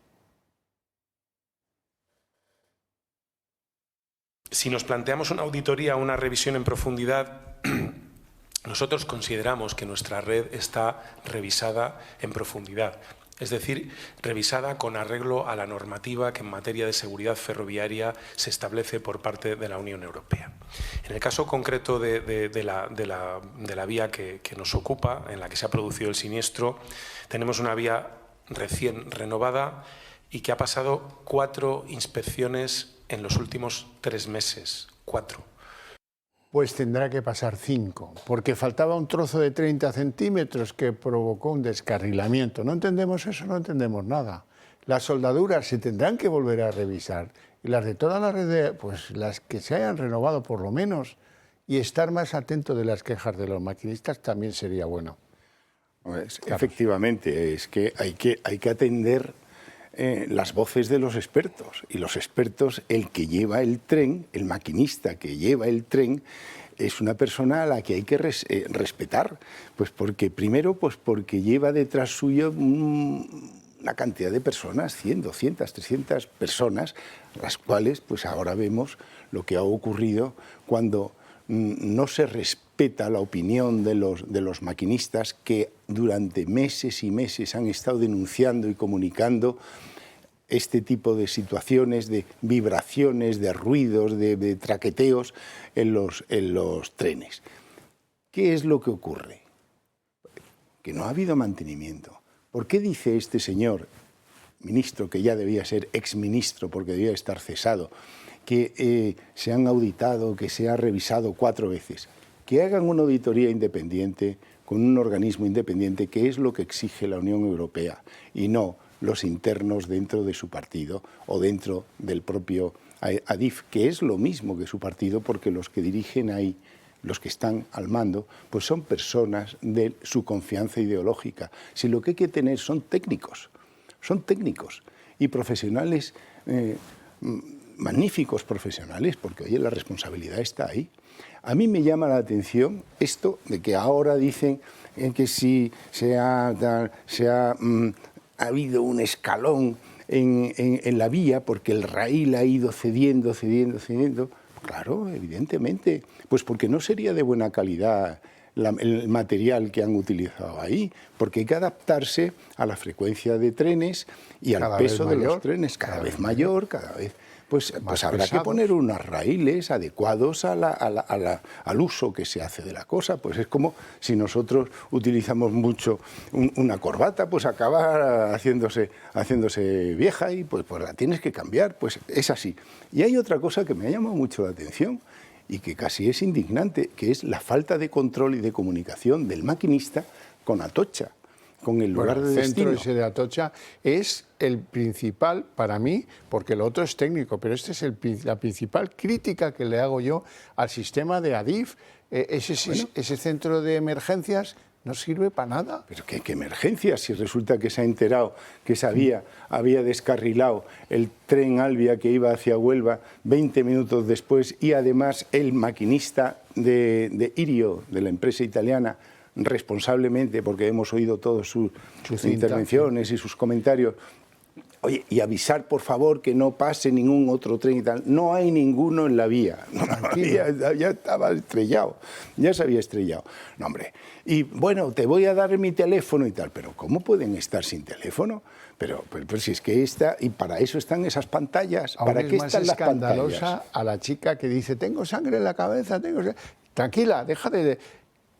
Si nos planteamos una auditoría, una revisión en profundidad, nosotros consideramos que nuestra red está revisada en profundidad, es decir, revisada con arreglo a la normativa que en materia de seguridad ferroviaria se establece por parte de la Unión Europea. En el caso concreto de la vía que nos ocupa, en la que se ha producido el siniestro, tenemos una vía recién renovada y que ha pasado 4 inspecciones en los últimos 3 meses. 4. Pues tendrá que pasar 5, porque faltaba un trozo de 30 centímetros que provocó un descarrilamiento. ¿No entendemos eso? No entendemos nada. Las soldaduras se tendrán que volver a revisar y las de toda la red, pues las que se hayan renovado por lo menos, y estar más atento de las quejas de los maquinistas también sería bueno. Efectivamente, es que hay que atender las voces de los expertos. Y los expertos, el que lleva el tren, el maquinista que lleva el tren, es una persona a la que hay que respetar. Pues porque, primero, pues porque lleva detrás suyo una cantidad de personas, 100, 200, 300 personas, las cuales pues ahora vemos lo que ha ocurrido cuando no se respeta la opinión de los maquinistas que durante meses y meses han estado denunciando y comunicando este tipo de situaciones, de vibraciones, de ruidos, de traqueteos en los trenes. ¿Qué es lo que ocurre? Que no ha habido mantenimiento. ¿Por qué dice este señor, ministro, que ya debía ser exministro porque debía estar cesado, que se han auditado, que se ha revisado 4 veces, que hagan una auditoría independiente con un organismo independiente, que es lo que exige la Unión Europea, y no los internos dentro de su partido o dentro del propio ADIF, que es lo mismo que su partido, porque los que dirigen ahí, los que están al mando, pues son personas de su confianza ideológica. Si lo que hay que tener son técnicos y profesionales, magníficos profesionales, porque oye, la responsabilidad está ahí. A mí me llama la atención esto de que ahora dicen que si ha habido un escalón en la vía porque el raíl ha ido cediendo. Claro, evidentemente, pues porque no sería de buena calidad el material que han utilizado ahí, porque hay que adaptarse a la frecuencia de trenes y al peso de los trenes, cada vez mayor, cada vez... Pues habrá que poner unos raíles adecuados al uso que se hace de la cosa. Pues es como si nosotros utilizamos mucho una corbata, pues acaba haciéndose vieja y pues la tienes que cambiar. Pues es así. Y hay otra cosa que me ha llamado mucho la atención y que casi es indignante, que es la falta de control y de comunicación del maquinista con Atocha, con el lugar de destino. El centro ese de Atocha es el principal para mí, porque lo otro es técnico, pero este es la principal crítica que le hago yo al sistema de ADIF. Ese centro de emergencias no sirve para nada. ¿Pero qué emergencias? Si resulta que se ha enterado que había descarrilado el tren Albia que iba hacia Huelva 20 minutos después, y además el maquinista de Irio, de la empresa italiana, responsablemente, porque hemos oído todas sus intervenciones y sus comentarios. Oye, y avisar, por favor, que no pase ningún otro tren y tal. No hay ninguno en la vía. Ya estaba estrellado, ya se había estrellado. No, hombre. Y bueno, te voy a dar mi teléfono y tal. Pero ¿cómo pueden estar sin teléfono? Pero si es que y para eso están esas pantallas. Aún ¿Para qué están las pantallas? Es más escandalosa a la chica que dice, tengo sangre en la cabeza, Tranquila, deja de...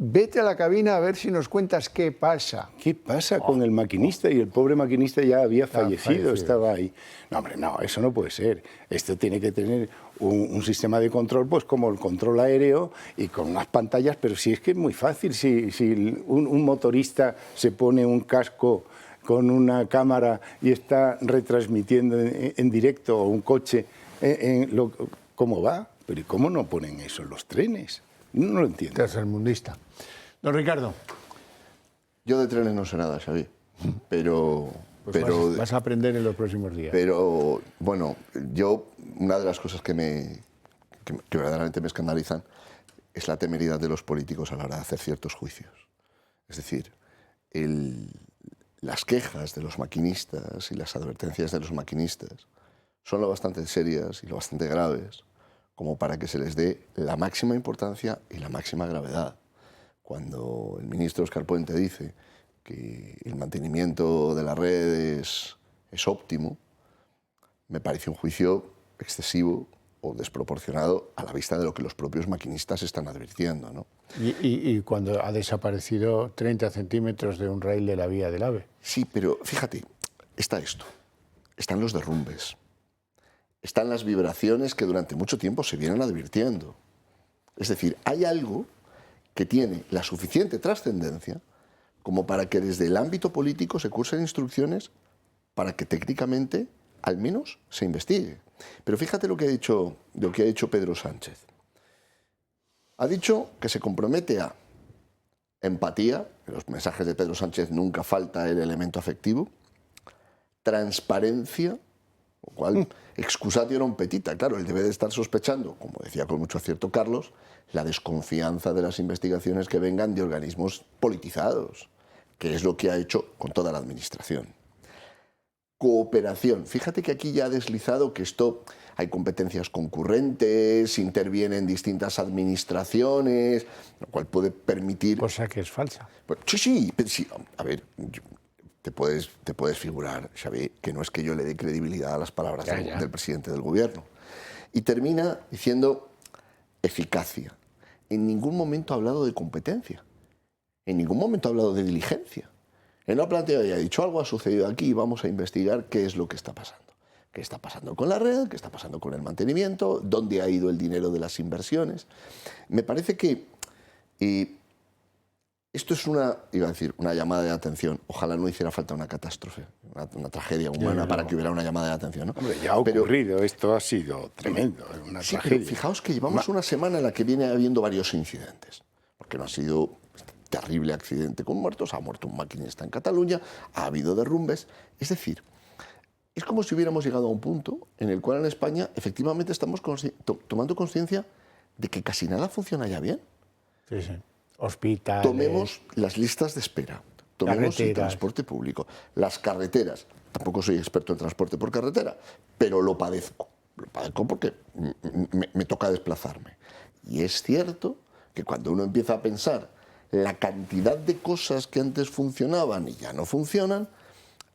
Vete a la cabina a ver si nos cuentas qué pasa. ¿Qué pasa con el maquinista? Y el pobre maquinista ya había fallecido, estaba ahí. No, hombre, no, eso no puede ser. Esto tiene que tener un sistema de control, pues como el control aéreo y con unas pantallas, pero si es que es muy fácil. Si un motorista se pone un casco con una cámara y está retransmitiendo en directo, o un coche, ¿cómo va? Pero ¿y cómo no ponen eso en los trenes? No lo entiendo. Tercermundista. Don Ricardo. Yo de trenes no sé nada, Xavi, pero vas a aprender en los próximos días. Pero, bueno, una de las cosas que verdaderamente me escandalizan es la temeridad de los políticos a la hora de hacer ciertos juicios. Es decir, las quejas de los maquinistas y las advertencias de los maquinistas son lo bastante serias y lo bastante graves como para que se les dé la máxima importancia y la máxima gravedad. Cuando el ministro Óscar Puente dice que el mantenimiento de la red es óptimo, me parece un juicio excesivo o desproporcionado a la vista de lo que los propios maquinistas están advirtiendo, ¿no? Y cuando ha desaparecido 30 centímetros de un rail de la vía del AVE. Sí, pero fíjate, está esto, están los derrumbes, están las vibraciones que durante mucho tiempo se vienen advirtiendo. Es decir, hay algo que tiene la suficiente trascendencia como para que desde el ámbito político se cursen instrucciones para que técnicamente, al menos, se investigue. Pero fíjate lo que ha dicho Pedro Sánchez. Ha dicho que se compromete a empatía, en los mensajes de Pedro Sánchez nunca falta el elemento afectivo, transparencia, lo cual, excusatio non petita, claro, él debe de estar sospechando, como decía con mucho acierto Carlos, la desconfianza de las investigaciones que vengan de organismos politizados, que es lo que ha hecho con toda la administración. Cooperación. Fíjate que aquí ya ha deslizado que hay competencias concurrentes, intervienen distintas administraciones, lo cual puede permitir... Cosa que es falsa. Sí. A ver, te puedes figurar, Xavi, que no es que yo le dé credibilidad a las palabras del presidente del gobierno. Y termina diciendo eficacia. En ningún momento ha hablado de competencia. En ningún momento ha hablado de diligencia. Él no ha planteado y ha dicho, algo ha sucedido aquí y vamos a investigar qué es lo que está pasando. ¿Qué está pasando con la red? ¿Qué está pasando con el mantenimiento? ¿Dónde ha ido el dinero de las inversiones? Me parece que esto es una llamada de atención. Ojalá no hiciera falta una catástrofe, una tragedia humana para que hubiera una llamada de atención, ¿no? Hombre, ya ha ocurrido, esto ha sido tremendo, una tragedia. Fijaos que llevamos una semana en la que viene habiendo varios incidentes, porque no ha sido terrible accidente con muertos, ha muerto un maquinista en Cataluña, ha habido derrumbes. Es decir, es como si hubiéramos llegado a un punto en el cual en España efectivamente estamos tomando conciencia de que casi nada funciona ya bien. Sí, sí. Hospitales. Tomemos las listas de espera, tomemos el transporte público, las carreteras. Tampoco soy experto en transporte por carretera, pero lo padezco. Lo padezco porque me toca desplazarme. Y es cierto que cuando uno empieza a pensar la cantidad de cosas que antes funcionaban y ya no funcionan,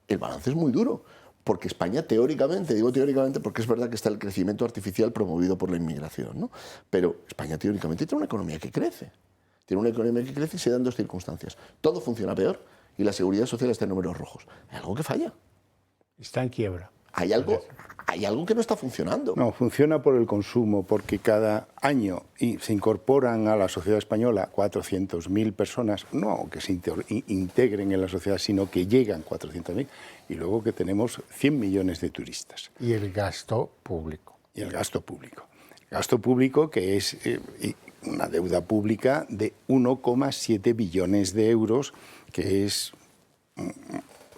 el balance es muy duro. Porque España teóricamente, digo teóricamente porque es verdad que está el crecimiento artificial promovido por la inmigración, ¿no? Pero España teóricamente tiene una economía que crece. Tiene una economía que crece y se dan dos circunstancias. Todo funciona peor y la seguridad social está en números rojos. Hay algo que falla. Está en quiebra. Hay algo que no está funcionando. No, funciona por el consumo, porque cada año se incorporan a la sociedad española 400.000 personas, no que se integren en la sociedad, sino que llegan 400.000, y luego que tenemos 100 millones de turistas. Y el gasto público. Y el gasto público. El gasto público que es una deuda pública de 1,7 billones de euros, que es...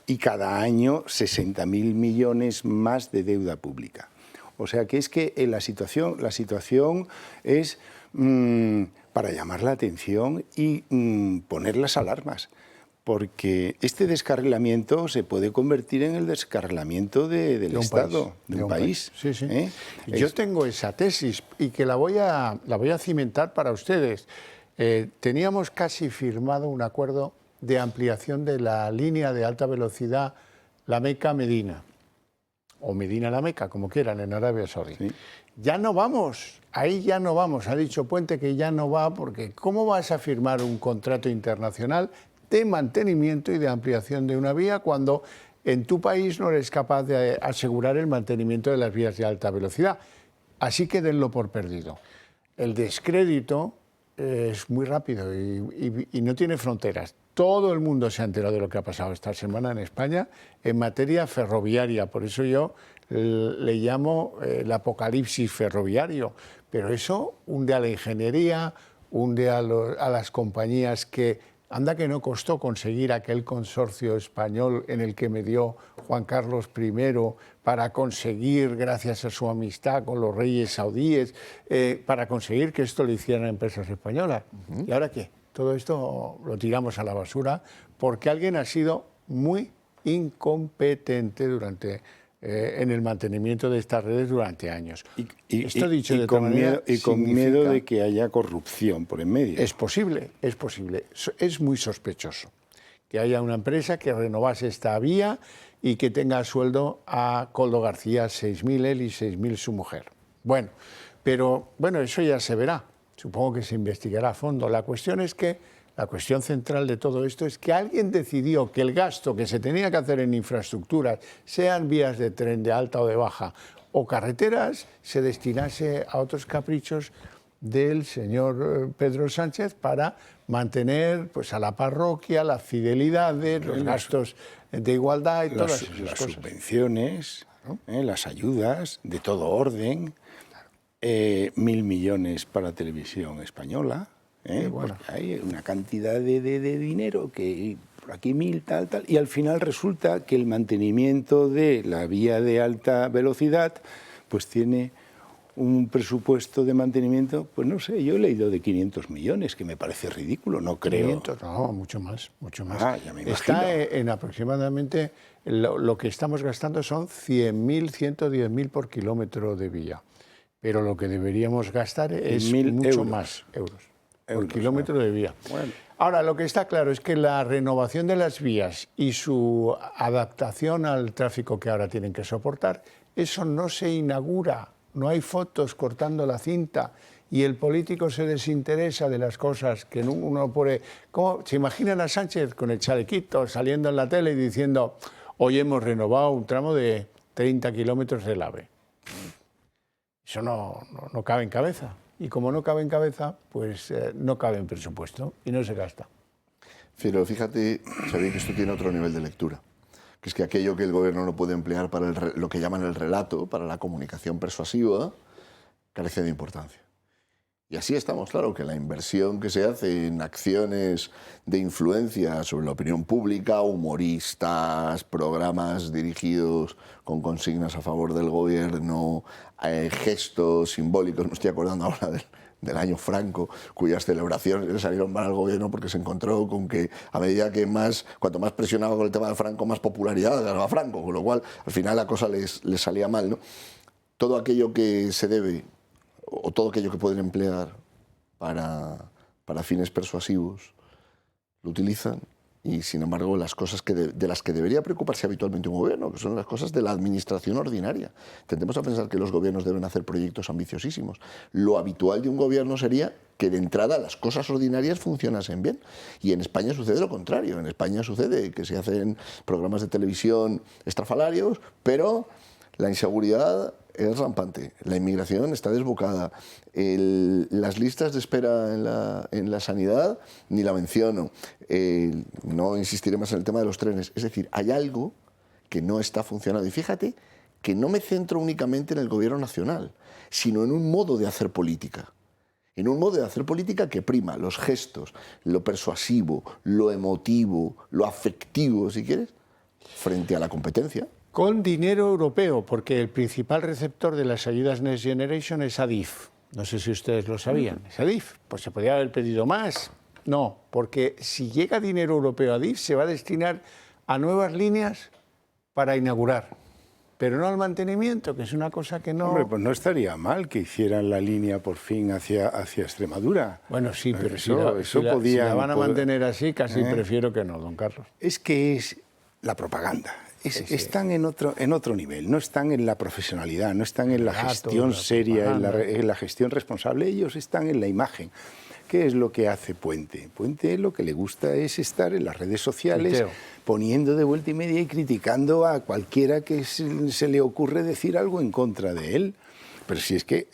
y cada año 60.000 millones más de deuda pública. O sea que es que la situación es para llamar la atención y poner las alarmas, porque este descarrilamiento se puede convertir en el descarrilamiento del Estado, de un país. Sí, sí. Yo tengo esa tesis y que la voy a cimentar para ustedes. Teníamos casi firmado un acuerdo de ampliación de la línea de alta velocidad La Meca-Medina, o Medina-La Meca, como quieran, en Arabia Saudí. Sí. Ya no vamos, ahí ya no vamos. Ha dicho Puente que ya no va, porque ¿cómo vas a firmar un contrato internacional de mantenimiento y de ampliación de una vía cuando en tu país no eres capaz de asegurar el mantenimiento de las vías de alta velocidad? Así que denlo por perdido. El descrédito es muy rápido y no tiene fronteras. Todo el mundo se ha enterado de lo que ha pasado esta semana en España en materia ferroviaria. Por eso yo le llamo el apocalipsis ferroviario. Pero eso hunde a la ingeniería, hunde a las compañías que... Anda que no costó conseguir aquel consorcio español en el que me dio Juan Carlos I para conseguir, gracias a su amistad con los reyes saudíes, para conseguir que esto lo hicieran empresas españolas. ¿Y ahora qué? Todo esto lo tiramos a la basura porque alguien ha sido muy incompetente en el mantenimiento de estas redes durante años. Esto dicho de otra manera, con miedo de que haya corrupción por en medio. Es posible, es posible. Es muy sospechoso que haya una empresa que renovase esta vía y que tenga a sueldo a Koldo García 6.000 él y 6.000 su mujer. Bueno, eso ya se verá. Supongo que se investigará a fondo. La cuestión central de todo esto es que alguien decidió que el gasto que se tenía que hacer en infraestructuras, sean vías de tren de alta o de baja o carreteras, se destinase a otros caprichos del señor Pedro Sánchez para mantener pues, a la parroquia, la fidelidad de los gastos de igualdad y todas esas las cosas. Subvenciones, ¿no? Las ayudas de todo orden, 1.000 millones para televisión española. Bueno. Hay una cantidad de dinero que por aquí 1.000, tal, y al final resulta que el mantenimiento de la vía de alta velocidad pues tiene un presupuesto de mantenimiento, pues no sé, yo he leído de 500 millones, que me parece ridículo, no creo. 500, no, mucho más, mucho más. Ya me imagino. Está en aproximadamente, lo que estamos gastando son 100.000, 110.000 por kilómetro de vía, pero lo que deberíamos gastar es mucho más euros. Por kilómetro de vía. Bueno. Ahora, lo que está claro es que la renovación de las vías y su adaptación al tráfico que ahora tienen que soportar, eso no se inaugura, no hay fotos cortando la cinta y el político se desinteresa de las cosas que uno puede... ¿Cómo? ¿Se imaginan a Sánchez con el chalequito saliendo en la tele y diciendo hoy hemos renovado un tramo de 30 kilómetros del AVE? Eso no cabe en cabeza. Y como no cabe en cabeza, pues no cabe en presupuesto y no se gasta. Pero fíjate, Xavier, que esto tiene otro nivel de lectura, que es que aquello que el gobierno no puede emplear para lo que llaman el relato, para la comunicación persuasiva, carece de importancia. Y así estamos, claro, que la inversión que se hace en acciones de influencia sobre la opinión pública, humoristas, programas dirigidos con consignas a favor del gobierno, gestos simbólicos, me estoy acordando ahora del año Franco, cuyas celebraciones le salieron mal al gobierno porque se encontró con que a medida que cuanto más presionaba con el tema de Franco, más popularidad ganaba Franco, con lo cual al final la cosa les salía mal, ¿no? Todo aquello que se debe o todo aquello que pueden emplear para fines persuasivos lo utilizan, y sin embargo las cosas de las que debería preocuparse habitualmente un gobierno, que son las cosas de la administración ordinaria. Tendemos a pensar que los gobiernos deben hacer proyectos ambiciosísimos. Lo habitual de un gobierno sería que de entrada las cosas ordinarias funcionasen bien, y en España sucede lo contrario. En España sucede que se hacen programas de televisión estrafalarios, pero la inseguridad es rampante, la inmigración está desbocada, las listas de espera en la sanidad ni la menciono, no insistiré más en el tema de los trenes. Es decir, hay algo que no está funcionando. Y fíjate que no me centro únicamente en el gobierno nacional, sino en un modo de hacer política. En un modo de hacer política que prima los gestos, lo persuasivo, lo emotivo, lo afectivo, si quieres, frente a la competencia. Con dinero europeo, porque el principal receptor de las ayudas Next Generation es Adif. No sé si ustedes lo sabían. Es Adif. Pues se podría haber pedido más. No, porque si llega dinero europeo a Adif, se va a destinar a nuevas líneas para inaugurar, pero no al mantenimiento, que es una cosa que no... Hombre, pues no estaría mal que hicieran la línea por fin hacia Extremadura. Bueno, sí, pero si la van a mantener así, casi prefiero que no, don Carlos. Es que es la propaganda. Están en otro nivel, no están en la profesionalidad, no están en la gestión seria, en la gestión responsable, ellos están en la imagen. ¿Qué es lo que hace Puente? Puente lo que le gusta es estar en las redes sociales poniendo de vuelta y media y criticando a cualquiera que se le ocurre decir algo en contra de él. Pero si es que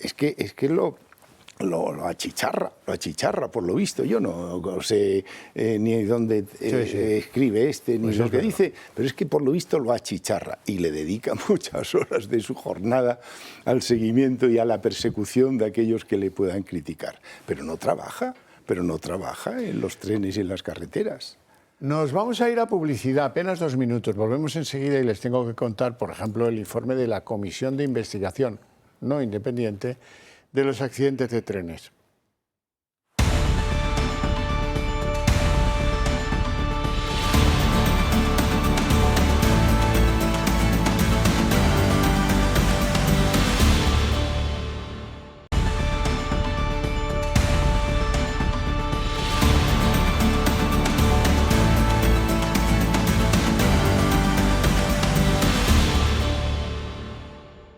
lo achicharra, por lo visto. Yo no sé ni dónde escribe ni pues lo que dice, pero es que por lo visto lo achicharra y le dedica muchas horas de su jornada al seguimiento y a la persecución de aquellos que le puedan criticar. Pero no trabaja en los trenes y en las carreteras. Nos vamos a ir a publicidad, apenas 2 minutos. Volvemos enseguida y les tengo que contar, por ejemplo, el informe de la Comisión de Investigación no independiente de los accidentes de trenes.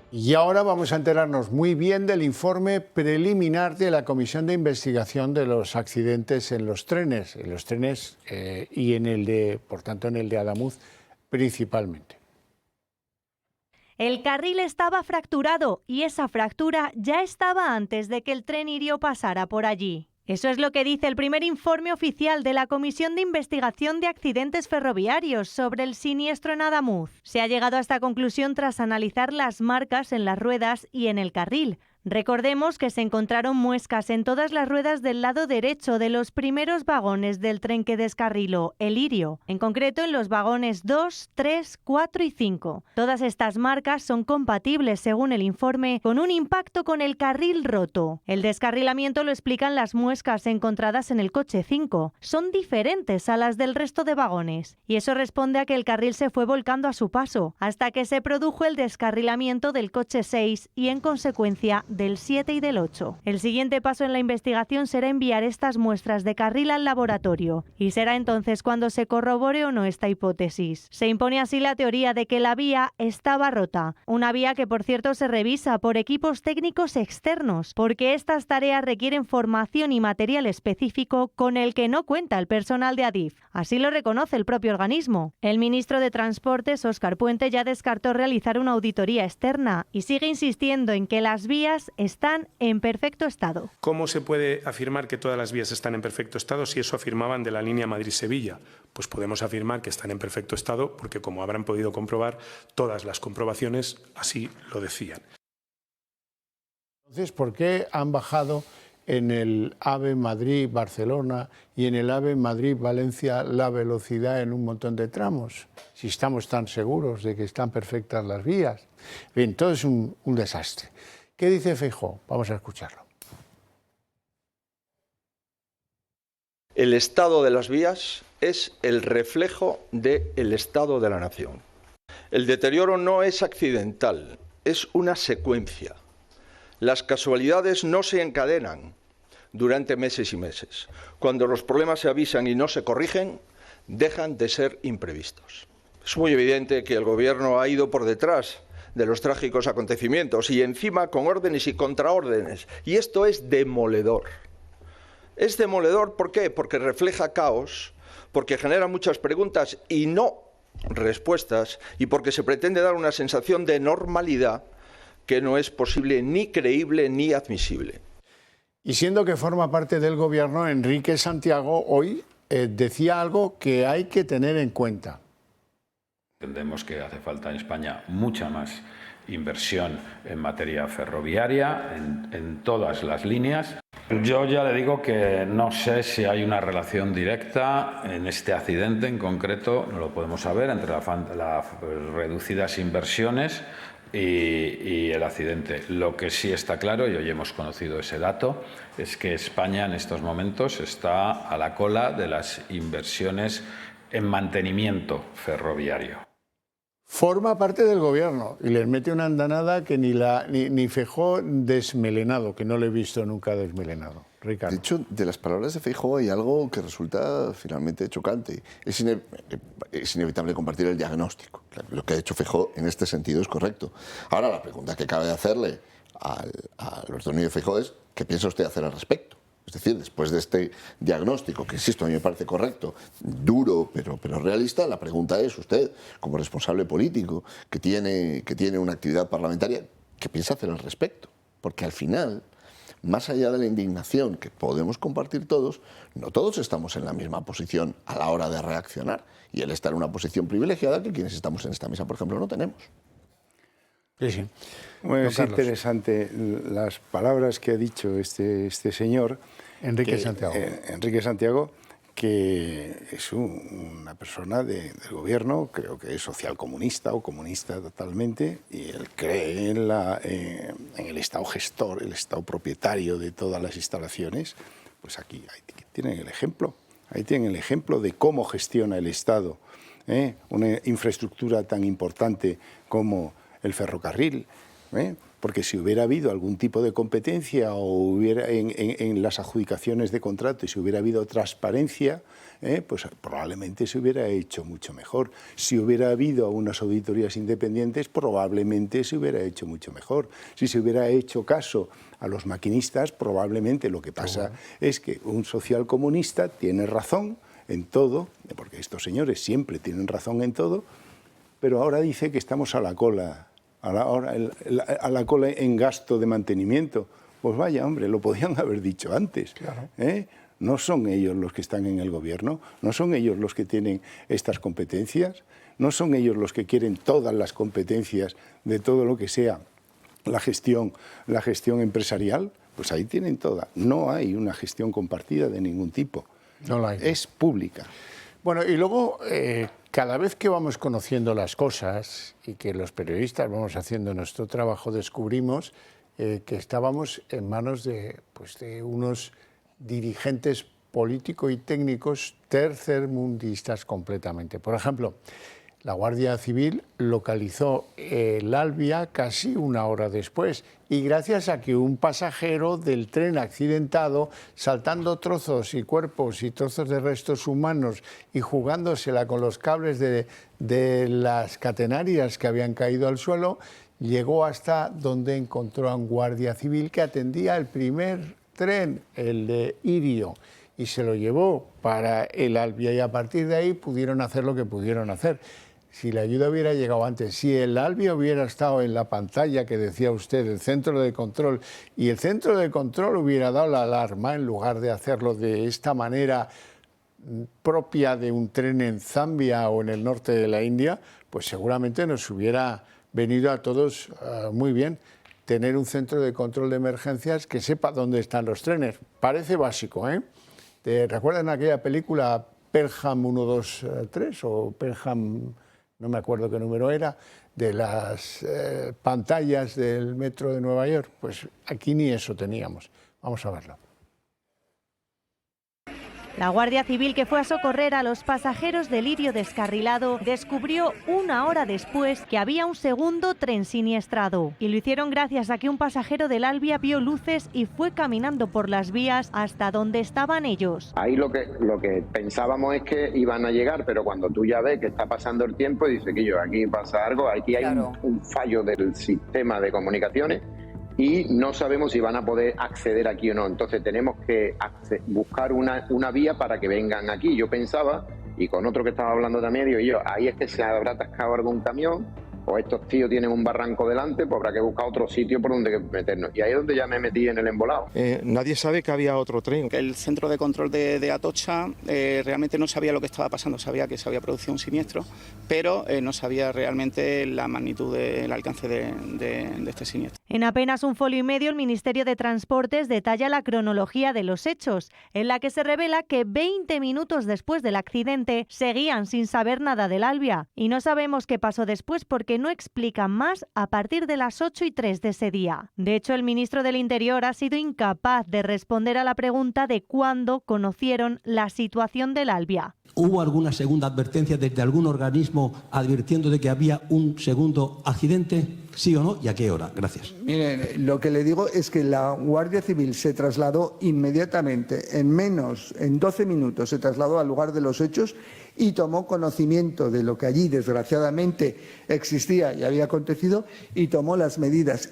Y ahora vamos a enterarnos muy bien del informe preliminar de la Comisión de Investigación de los accidentes en los trenes y por tanto en el de Adamuz principalmente. El carril estaba fracturado y esa fractura ya estaba antes de que el tren Irio pasara por allí. Eso es lo que dice el primer informe oficial de la Comisión de Investigación de Accidentes Ferroviarios sobre el siniestro en Adamuz. Se ha llegado a esta conclusión tras analizar las marcas en las ruedas y en el carril. Recordemos que se encontraron muescas en todas las ruedas del lado derecho de los primeros vagones del tren que descarriló, el Irio, en concreto en los vagones 2, 3, 4 y 5. Todas estas marcas son compatibles, según el informe, con un impacto con el carril roto. El descarrilamiento lo explican las muescas encontradas en el coche 5. Son diferentes a las del resto de vagones, y eso responde a que el carril se fue volcando a su paso, hasta que se produjo el descarrilamiento del coche 6 y, en consecuencia, del 7 y del 8. El siguiente paso en la investigación será enviar estas muestras de carril al laboratorio y será entonces cuando se corrobore o no esta hipótesis. Se impone así la teoría de que la vía estaba rota, una vía que por cierto se revisa por equipos técnicos externos, porque estas tareas requieren formación y material específico con el que no cuenta el personal de Adif. Así lo reconoce el propio organismo. El ministro de Transportes, Óscar Puente, ya descartó realizar una auditoría externa y sigue insistiendo en que las vías están en perfecto estado. ¿Cómo se puede afirmar que todas las vías están en perfecto estado si eso afirmaban de la línea Madrid-Sevilla? Pues podemos afirmar que están en perfecto estado porque, como habrán podido comprobar, todas las comprobaciones así lo decían. Entonces, ¿por qué han bajado en el AVE Madrid-Barcelona y en el AVE Madrid-Valencia la velocidad en un montón de tramos? Si estamos tan seguros de que están perfectas las vías. Bien, todo es un desastre. ¿Qué dice Feijóo? Vamos a escucharlo. El estado de las vías es el reflejo del estado de la nación. El deterioro no es accidental, es una secuencia. Las casualidades no se encadenan durante meses y meses. Cuando los problemas se avisan y no se corrigen, dejan de ser imprevistos. Es muy evidente que el Gobierno ha ido por detrás de los trágicos acontecimientos y encima con órdenes y contraórdenes. Y esto es demoledor. Es demoledor, ¿por qué? Porque refleja caos, porque genera muchas preguntas y no respuestas, y porque se pretende dar una sensación de normalidad que no es posible ni creíble ni admisible. Y siendo que forma parte del Gobierno, Enrique Santiago hoy decía algo que hay que tener en cuenta. Entendemos que hace falta en España mucha más inversión en materia ferroviaria, en todas las líneas. Yo ya le digo que no sé si hay una relación directa en este accidente en concreto, no lo podemos saber, entre las reducidas inversiones y el accidente. Lo que sí está claro, y hoy hemos conocido ese dato, es que España en estos momentos está a la cola de las inversiones en mantenimiento ferroviario. Forma parte del Gobierno y les mete una andanada que ni Feijóo desmelenado, que no le he visto nunca desmelenado. Ricardo. De hecho, de las palabras de Feijóo hay algo que resulta finalmente chocante. Es inevitable compartir el diagnóstico. Lo que ha hecho Feijóo en este sentido es correcto. Ahora, la pregunta que cabe hacerle al Alberto Núñez Feijóo es ¿qué piensa usted hacer al respecto? Es decir, después de este diagnóstico, que insisto, a mí me parece correcto, duro, pero realista, la pregunta es, usted, como responsable político, que tiene una actividad parlamentaria, ¿qué piensa hacer al respecto? Porque al final, más allá de la indignación que podemos compartir todos, no todos estamos en la misma posición a la hora de reaccionar. Y él está en una posición privilegiada que quienes estamos en esta mesa, por ejemplo, no tenemos. Sí, sí. Bueno, es interesante las palabras que ha dicho este señor. Enrique Santiago. Enrique Santiago, que es una persona del gobierno, creo que es socialcomunista o comunista totalmente, y él cree en el Estado gestor, el Estado propietario de todas las instalaciones. Pues aquí tienen el ejemplo. Ahí tienen el ejemplo de cómo gestiona el Estado una infraestructura tan importante como el ferrocarril, porque si hubiera habido algún tipo de competencia o hubiera en las adjudicaciones de contrato y si hubiera habido transparencia, pues probablemente se hubiera hecho mucho mejor. Si hubiera habido unas auditorías independientes, probablemente se hubiera hecho mucho mejor. Si se hubiera hecho caso a los maquinistas, probablemente lo que pasa es que un socialcomunista tiene razón en todo, porque estos señores siempre tienen razón en todo, pero ahora dice que estamos a la cola. A la cola en gasto de mantenimiento. Pues vaya, hombre, lo podían haber dicho antes. Claro. No son ellos los que están en el gobierno, no son ellos los que tienen estas competencias, no son ellos los que quieren todas las competencias de todo lo que sea la gestión empresarial. Pues ahí tienen toda. No hay una gestión compartida de ningún tipo. No la hay. Es pública. Bueno, y luego, cada vez que vamos conociendo las cosas y que los periodistas vamos haciendo nuestro trabajo, descubrimos que estábamos en manos de unos dirigentes políticos y técnicos tercermundistas completamente. Por ejemplo, La Guardia Civil localizó el Albia casi una hora después y gracias a que un pasajero del tren accidentado, saltando trozos y cuerpos y trozos de restos humanos y jugándosela con los cables de las catenarias que habían caído al suelo, llegó hasta donde encontró a un guardia civil que atendía el primer tren, el de Irio, y se lo llevó para el Albia y a partir de ahí pudieron hacer lo que pudieron hacer. Si la ayuda hubiera llegado antes, si el Albia hubiera estado en la pantalla que decía usted, el centro de control, y el centro de control hubiera dado la alarma en lugar de hacerlo de esta manera propia de un tren en Zambia o en el norte de la India, pues seguramente nos hubiera venido a todos muy bien tener un centro de control de emergencias que sepa dónde están los trenes. Parece básico, ¿eh? ¿Recuerdan aquella película Pelham 123 o Pelham, no me acuerdo qué número era, de las pantallas del metro de Nueva York? Pues aquí ni eso teníamos. Vamos a verlo. La Guardia Civil, que fue a socorrer a los pasajeros del Irio descarrilado, descubrió una hora después que había un segundo tren siniestrado. Y lo hicieron gracias a que un pasajero del Albia vio luces y fue caminando por las vías hasta donde estaban ellos. Ahí lo que pensábamos es que iban a llegar, pero cuando tú ya ves que está pasando el tiempo, dices que aquí pasa algo, aquí hay un fallo del sistema de comunicaciones y no sabemos si van a poder acceder aquí o no. Entonces tenemos que buscar una vía para que vengan aquí. Yo pensaba, y con otro que estaba hablando también, digo yo, ahí es que se habrá atascado algún camión, o estos tíos tienen un barranco delante, pues habrá que buscar otro sitio por donde meternos. Y ahí es donde ya me metí en el embolado. Nadie sabe que había otro tren. El centro de control de Atocha realmente no sabía lo que estaba pasando, sabía que se había producido un siniestro, pero no sabía realmente la magnitud del alcance de este siniestro. En apenas un folio y medio, el Ministerio de Transportes detalla la cronología de los hechos, en la que se revela que 20 minutos después del accidente seguían sin saber nada del Albia. Y no sabemos qué pasó después porque no explican más a partir de las 8:03 de ese día. De hecho, el ministro del Interior ha sido incapaz de responder a la pregunta de cuándo conocieron la situación del Albia. ¿Hubo alguna segunda advertencia desde algún organismo advirtiendo de que había un segundo accidente? ¿Sí o no? ¿Y a qué hora? Gracias. Miren, lo que le digo es que la Guardia Civil se trasladó inmediatamente, en 12 minutos, se trasladó al lugar de los hechos y tomó conocimiento de lo que allí desgraciadamente existía y había acontecido y tomó las medidas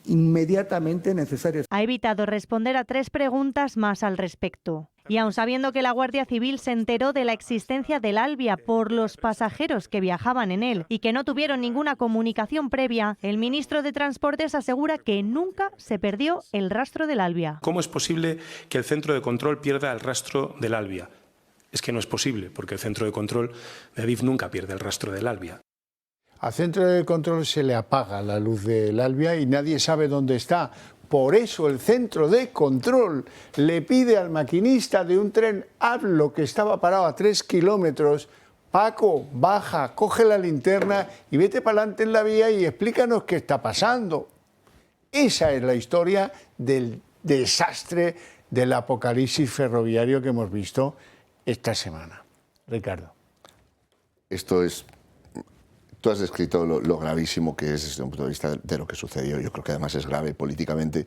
inmediatamente necesarias. Ha evitado responder a 3 preguntas más al respecto. Y aun sabiendo que la Guardia Civil se enteró de la existencia del Albia por los pasajeros que viajaban en él y que no tuvieron ninguna comunicación previa, el ministro de Transportes asegura que nunca se perdió el rastro del Albia. ¿Cómo es posible que el centro de control pierda el rastro del Albia? Es que no es posible, porque el centro de control de Adif nunca pierde el rastro del Albia. Al centro de control se le apaga la luz del Albia y nadie sabe dónde está. Por eso el centro de control le pide al maquinista de un tren Avlo que estaba parado a 3 kilómetros: Paco, baja, coge la linterna y vete para adelante en la vía y explícanos qué está pasando. Esa es la historia del desastre del apocalipsis ferroviario que hemos visto esta semana. Ricardo. Esto es... Tú has descrito lo gravísimo que es desde un punto de vista de lo que sucedió. Yo creo que además es grave políticamente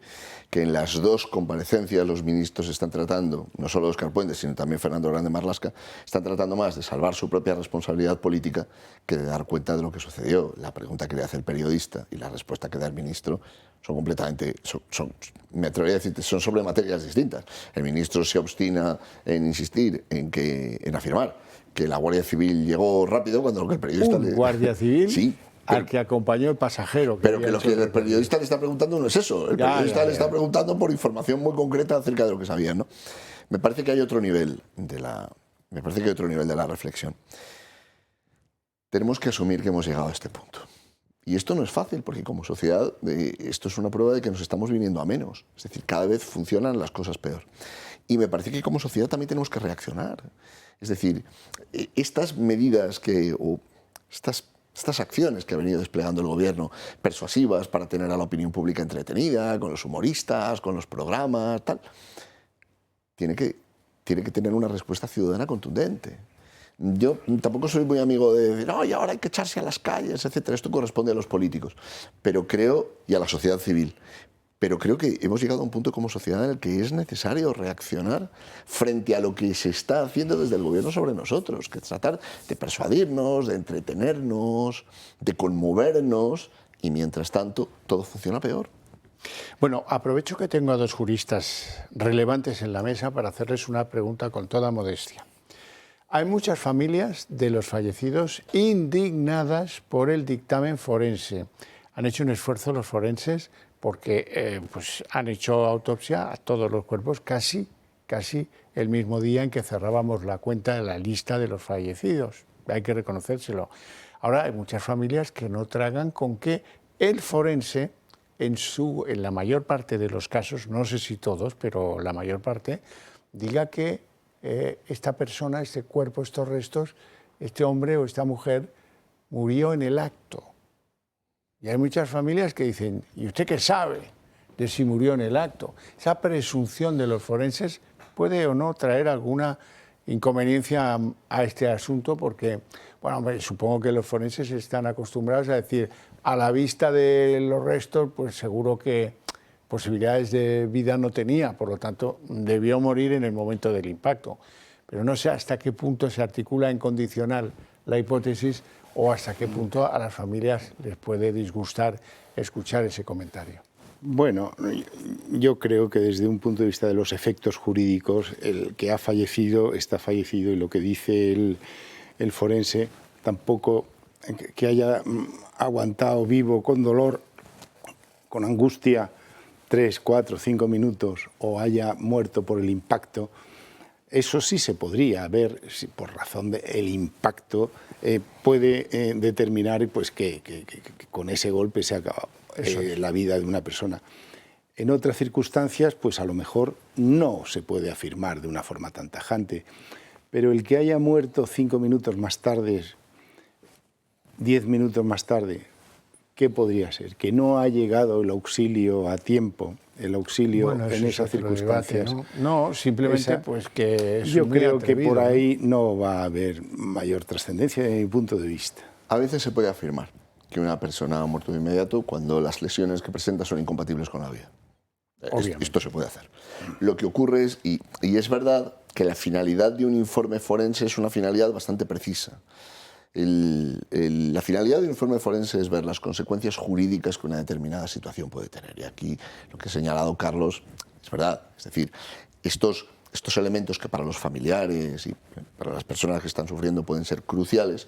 que en las 2 comparecencias los ministros están tratando, no solo Óscar Puente, sino también Fernando Grande Marlaska, están tratando más de salvar su propia responsabilidad política que de dar cuenta de lo que sucedió. La pregunta que le hace el periodista y la respuesta que da el ministro son completamente, me atrevería a decirte, son sobre materias distintas. El ministro se obstina en insistir en afirmar que la Guardia Civil llegó rápido cuando lo que el periodista le... Guardia Civil sí, al que acompañó el pasajero. Pero que lo que el periodista le está preguntando no es eso. El periodista le está preguntando por información muy concreta acerca de lo que sabían, ¿no? Me parece que hay otro nivel de la reflexión. Tenemos que asumir que hemos llegado a este punto. Y esto no es fácil, porque como sociedad esto es una prueba de que nos estamos viniendo a menos. Es decir, cada vez funcionan las cosas peor. Y me parece que como sociedad también tenemos que reaccionar. Es decir, estas medidas estas acciones que ha venido desplegando el gobierno, persuasivas para tener a la opinión pública entretenida, con los humoristas, con los programas, tal, tiene que tener una respuesta ciudadana contundente. Yo tampoco soy muy amigo de decir, no, y ahora hay que echarse a las calles, etcétera. Esto corresponde a los políticos, pero creo, y a la sociedad civil. Pero creo que hemos llegado a un punto como sociedad en el que es necesario reaccionar frente a lo que se está haciendo desde el gobierno sobre nosotros, que es tratar de persuadirnos, de entretenernos, de conmovernos, y mientras tanto todo funciona peor. Bueno, aprovecho que tengo a dos juristas relevantes en la mesa para hacerles una pregunta con toda modestia. Hay muchas familias de los fallecidos indignadas por el dictamen forense. Han hecho un esfuerzo los forenses porque pues han hecho autopsia a todos los cuerpos casi el mismo día en que cerrábamos la cuenta de la lista de los fallecidos. Hay que reconocérselo. Ahora hay muchas familias que no tragan con que el forense, en la mayor parte de los casos, no sé si todos, pero la mayor parte, diga que esta persona, este cuerpo, estos restos, este hombre o esta mujer murió en el acto. Y hay muchas familias que dicen, ¿y usted qué sabe de si murió en el acto? Esa presunción de los forenses puede o no traer alguna inconveniencia a este asunto, porque, bueno, hombre, supongo que los forenses están acostumbrados a decir, a la vista de los restos, pues seguro que posibilidades de vida no tenía, por lo tanto, debió morir en el momento del impacto. Pero no sé hasta qué punto se articula en condicional la hipótesis o hasta qué punto a las familias les puede disgustar escuchar ese comentario. Bueno, yo creo que desde un punto de vista de los efectos jurídicos, el que ha fallecido está fallecido, y lo que dice el forense, tampoco que haya aguantado vivo con dolor, con angustia, 3, 4, 5 minutos, o haya muerto por el impacto, eso sí se podría ver, si por razón del impacto puede determinar pues, que con ese golpe se ha acabado la vida de una persona. En otras circunstancias, pues a lo mejor no se puede afirmar de una forma tan tajante, pero el que haya muerto 5 minutos más tarde, 10 minutos más tarde, ¿qué podría ser? Que no ha llegado el auxilio a tiempo, el auxilio en esas circunstancias. Debate, ¿no? No, simplemente pues que es yo muy creo atrevido, que por ahí no va a haber mayor trascendencia desde mi punto de vista. A veces se puede afirmar que una persona ha muerto de inmediato cuando las lesiones que presenta son incompatibles con la vida. Esto se puede hacer. Lo que ocurre es, y es verdad, que la finalidad de un informe forense es una finalidad bastante precisa. La finalidad de un informe forense es ver las consecuencias jurídicas que una determinada situación puede tener. Y aquí lo que ha señalado Carlos es verdad. Es decir, estos elementos que para los familiares y para las personas que están sufriendo pueden ser cruciales,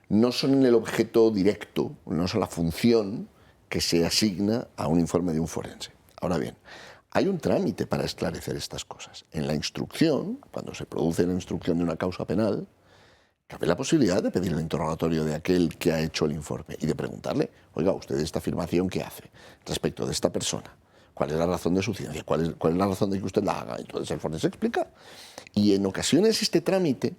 no son el objeto directo, no son la función que se asigna a un informe de un forense. Ahora bien, hay un trámite para esclarecer estas cosas. En la instrucción, cuando se produce la instrucción de una causa penal, cabe la posibilidad de pedir el interrogatorio de aquel que ha hecho el informe y de preguntarle, oiga, usted esta afirmación, ¿qué hace respecto de esta persona? ¿Cuál es la razón de su ciencia? ¿Cuál es la razón de que usted la haga? Entonces el forense explica. Y en ocasiones este trámite,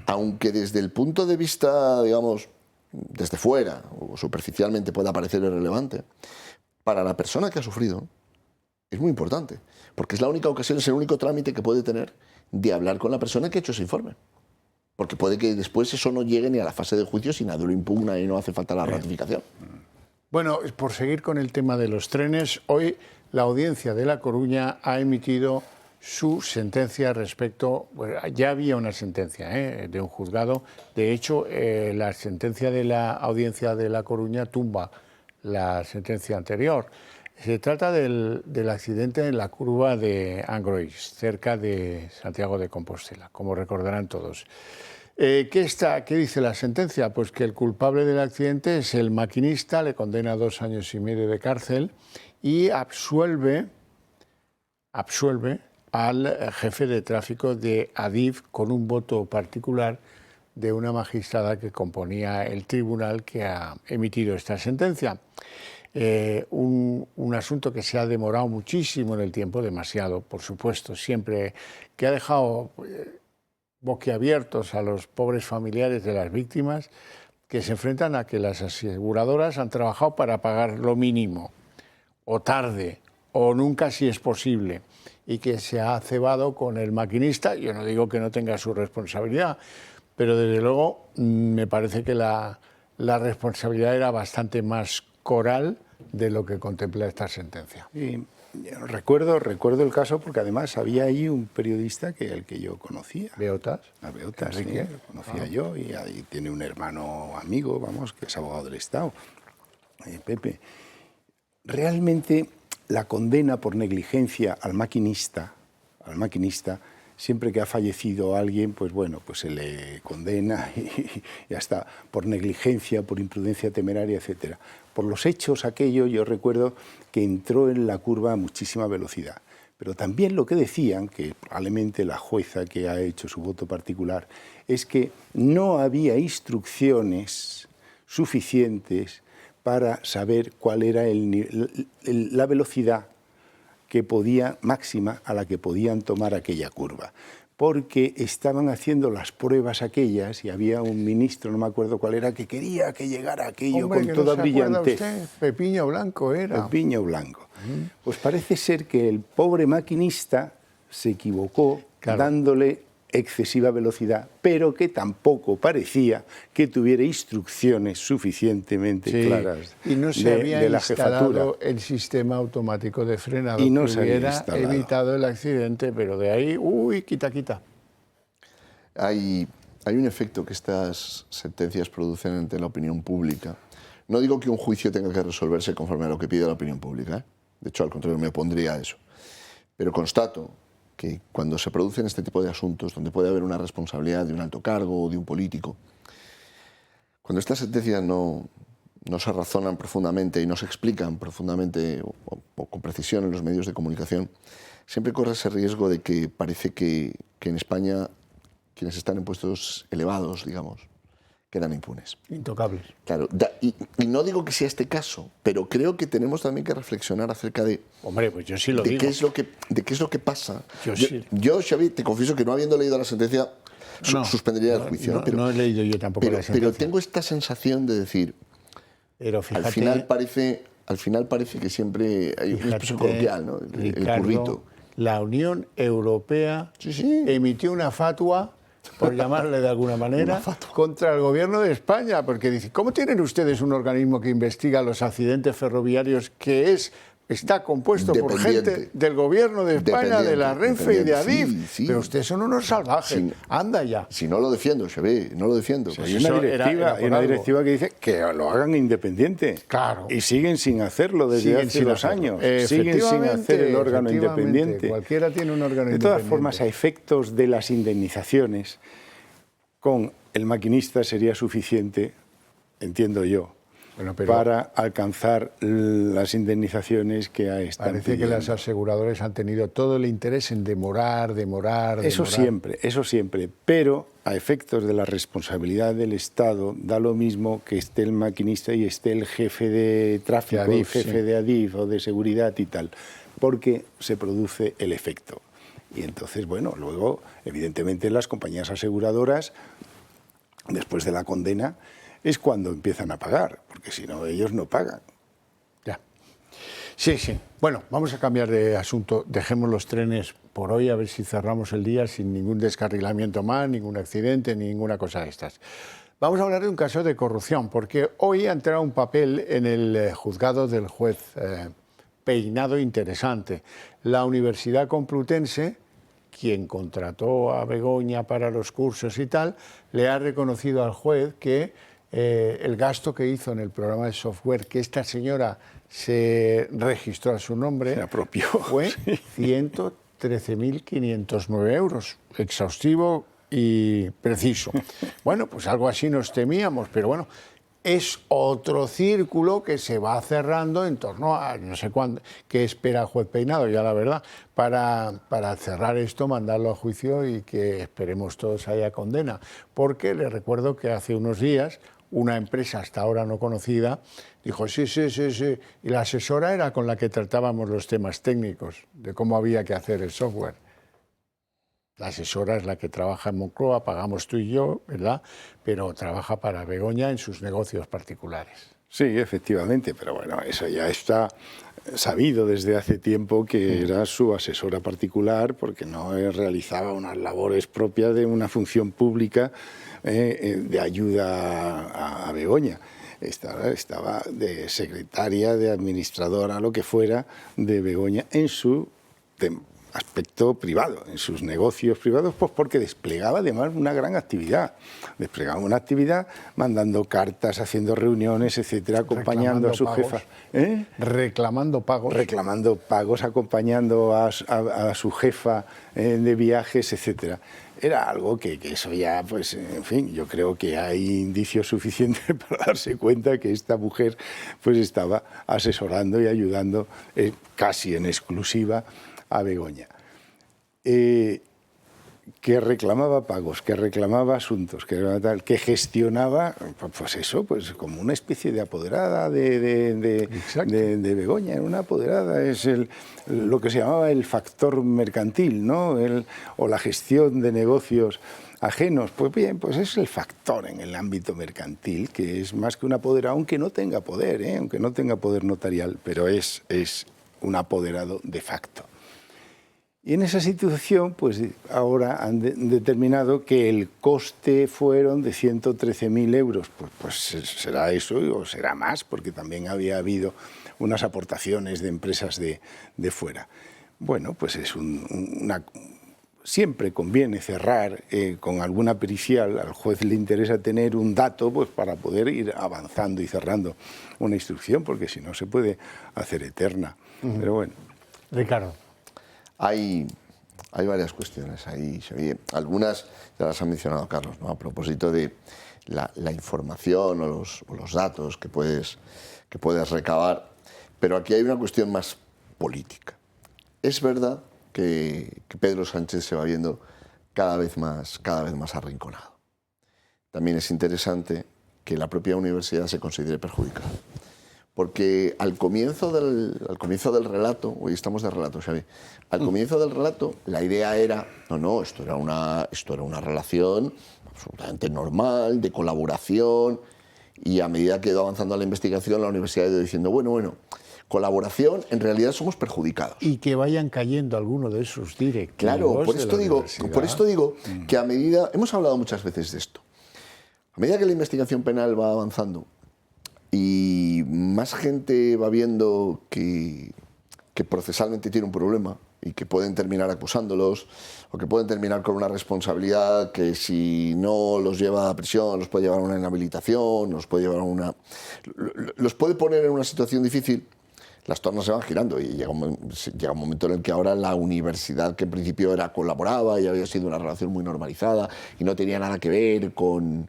aunque desde el punto de vista, digamos, desde fuera o superficialmente pueda parecer irrelevante, para la persona que ha sufrido es muy importante, porque es la única ocasión, es el único trámite que puede tener de hablar con la persona que ha hecho ese informe. Porque puede que después eso no llegue ni a la fase de juicio si nadie lo impugna y no hace falta la ratificación. Bueno, por seguir con el tema de los trenes, hoy la Audiencia de La Coruña ha emitido su sentencia respecto, bueno, ya había una sentencia de un juzgado, de hecho la sentencia de la Audiencia de La Coruña tumba la sentencia anterior. Se trata del accidente en la curva de Angrois, cerca de Santiago de Compostela, como recordarán todos. ¿Qué dice la sentencia? Pues que el culpable del accidente es el maquinista, le condena a 2 años y medio de cárcel y absuelve al jefe de tráfico de Adif con un voto particular de una magistrada que componía el tribunal que ha emitido esta sentencia. Un asunto que se ha demorado muchísimo en el tiempo, demasiado, por supuesto, siempre, que ha dejado boquiabiertos a los pobres familiares de las víctimas, que se enfrentan a que las aseguradoras han trabajado para pagar lo mínimo, o tarde, o nunca si es posible, y que se ha cebado con el maquinista. Yo no digo que no tenga su responsabilidad, pero desde luego me parece que la responsabilidad era bastante más coral de lo que contempla esta sentencia. Y recuerdo el caso porque además había ahí un periodista al que yo conocía. ¿Beotas? A Beotas, sí, lo conocía yo, y ahí tiene un hermano amigo, vamos, que es abogado del Estado, Pepe. Realmente la condena por negligencia al maquinista, siempre que ha fallecido alguien, pues bueno, pues se le condena y ya está, por negligencia, por imprudencia temeraria, etcétera. Por los hechos aquello, yo recuerdo que entró en la curva a muchísima velocidad. Pero también lo que decían, que probablemente la jueza que ha hecho su voto particular, es que no había instrucciones suficientes para saber cuál era la velocidad máxima a la que podían tomar aquella curva, porque estaban haciendo las pruebas aquellas y había un ministro, no me acuerdo cuál era, que quería que llegara aquello con toda brillantez. Pepiño Blanco era. Pepiño Blanco. Pues parece ser que el pobre maquinista se equivocó dándole excesiva velocidad, pero que tampoco parecía que tuviera instrucciones suficientemente claras y no se había de la instalado jefatura. el sistema automático de frenado Y no que se había hubiera instalado. evitado el accidente, pero de ahí, quita. Hay un efecto que estas sentencias producen ante la opinión pública. No digo que un juicio tenga que resolverse conforme a lo que pide la opinión pública, ¿eh? De hecho, al contrario, me opondría a eso. Pero constato que cuando se producen este tipo de asuntos, donde puede haber una responsabilidad de un alto cargo o de un político, cuando estas sentencias no se razonan profundamente y no se explican profundamente o con precisión en los medios de comunicación, siempre corre ese riesgo de que parece que en España quienes están en puestos elevados, digamos, quedan impunes. Intocables. Claro, y no digo que sea este caso, pero creo que tenemos también que reflexionar acerca de... Hombre, pues yo sí lo digo. Qué es lo que pasa. Yo, Xavi, te confieso que no habiendo leído la sentencia, suspendería el juicio. No he leído yo tampoco la sentencia. Pero tengo esta sensación de decir, pero fíjate, al final parece que siempre hay una expresión coloquial, ¿no? Ricardo, el currito. La Unión Europea emitió una fatua, por llamarle de alguna manera, contra el gobierno de España, porque dice, ¿cómo tienen ustedes un organismo que investiga los accidentes ferroviarios que está compuesto por gente del gobierno de España, de la Renfe y de Adif? Sí. Pero ustedes son unos salvajes, anda ya. Si no lo defiendo, Xavi, no lo defiendo. Hay una directiva que dice que lo hagan independiente. Claro. Y siguen sin hacerlo desde hace 2 años. Siguen sin hacer el órgano independiente. Cualquiera tiene un órgano independiente. De todas formas, a efectos de las indemnizaciones, con el maquinista sería suficiente, entiendo yo, para alcanzar las indemnizaciones que están Parece pidiendo. que las aseguradoras han tenido todo el interés en demorar. Eso siempre, pero a efectos de la responsabilidad del Estado da lo mismo que esté el maquinista y esté el jefe de tráfico, el jefe de Adif o de seguridad y tal, porque se produce el efecto. Y entonces, bueno, luego, evidentemente, las compañías aseguradoras, después de la condena, es cuando empiezan a pagar, porque si no, ellos no pagan. Ya. Sí. Bueno, vamos a cambiar de asunto. Dejemos los trenes por hoy, a ver si cerramos el día sin ningún descarrilamiento más, ningún accidente, ninguna cosa de estas. Vamos a hablar de un caso de corrupción, porque hoy ha entrado un papel en el juzgado del juez Peinado interesante. La Universidad Complutense, quien contrató a Begoña para los cursos y tal, le ha reconocido al juez que el gasto que hizo en el programa de software que esta señora se registró a su nombre fue 113.509 euros, exhaustivo y preciso. Bueno, pues algo así nos temíamos, pero bueno, es otro círculo que se va cerrando en torno a no sé cuándo, qué espera el juez Peinado, ya la verdad, para cerrar esto, mandarlo a juicio y que esperemos todos haya condena. Porque le recuerdo que hace unos días una empresa hasta ahora no conocida dijo sí, y la asesora era con la que tratábamos los temas técnicos de cómo había que hacer el software. La asesora es la que trabaja en Moncloa, pagamos tú y yo, ¿verdad? Pero trabaja para Begoña en sus negocios particulares. Sí, efectivamente, pero bueno, eso ya está sabido desde hace tiempo que era su asesora particular porque no realizaba unas labores propias de una función pública de ayuda a Begoña. Estaba de secretaria, de administradora, lo que fuera, de Begoña en su aspecto privado, en sus negocios privados, pues porque desplegaba además una gran actividad. Desplegaba una actividad mandando cartas, haciendo reuniones, etcétera, acompañando a su jefa. Reclamando pagos. Reclamando pagos, acompañando a su jefa de viajes, etcétera. Era algo que eso ya, pues, en fin, yo creo que hay indicios suficientes para darse cuenta que esta mujer pues estaba asesorando y ayudando casi en exclusiva a Begoña. Que reclamaba pagos, que reclamaba asuntos, que gestionaba, pues eso, pues como una especie de apoderada de Begoña, una apoderada, es lo que se llamaba el factor mercantil, ¿no? O la gestión de negocios ajenos. Pues bien, pues es el factor en el ámbito mercantil, que es más que un apoderado, aunque no tenga poder, aunque no tenga poder notarial, pero es un apoderado de facto. Y en esa situación, pues ahora han determinado que el coste fueron de 113.000 euros. Pues será eso o será más, porque también había habido unas aportaciones de empresas de fuera. Bueno, pues es siempre conviene cerrar con alguna pericial. Al juez le interesa tener un dato pues, para poder ir avanzando y cerrando una instrucción, porque si no se puede hacer eterna. Pero bueno. Ricardo. Hay varias cuestiones ahí. Algunas ya las ha mencionado Carlos, ¿no? A propósito de la información o los datos que puedes recabar. Pero aquí hay una cuestión más política. Es verdad que Pedro Sánchez se va viendo cada vez más arrinconado. También es interesante que la propia universidad se considere perjudicada. Porque al comienzo del relato, hoy estamos de relato, Xavi, al comienzo del relato la idea era, esto era una relación absolutamente normal, de colaboración, y a medida que ha ido avanzando la investigación, la universidad ha ido diciendo, bueno, colaboración, en realidad somos perjudicados. Y que vayan cayendo algunos de esos directivos. Claro, por esto digo que a medida, hemos hablado muchas veces de esto, a medida que la investigación penal va avanzando, y más gente va viendo que procesalmente tiene un problema y que pueden terminar acusándolos o que pueden terminar con una responsabilidad que si no los lleva a prisión los puede llevar a una inhabilitación, los puede poner en una situación difícil. Las tornas se van girando y llega un momento en el que ahora la universidad, que en principio colaboraba y había sido una relación muy normalizada y no tenía nada que ver con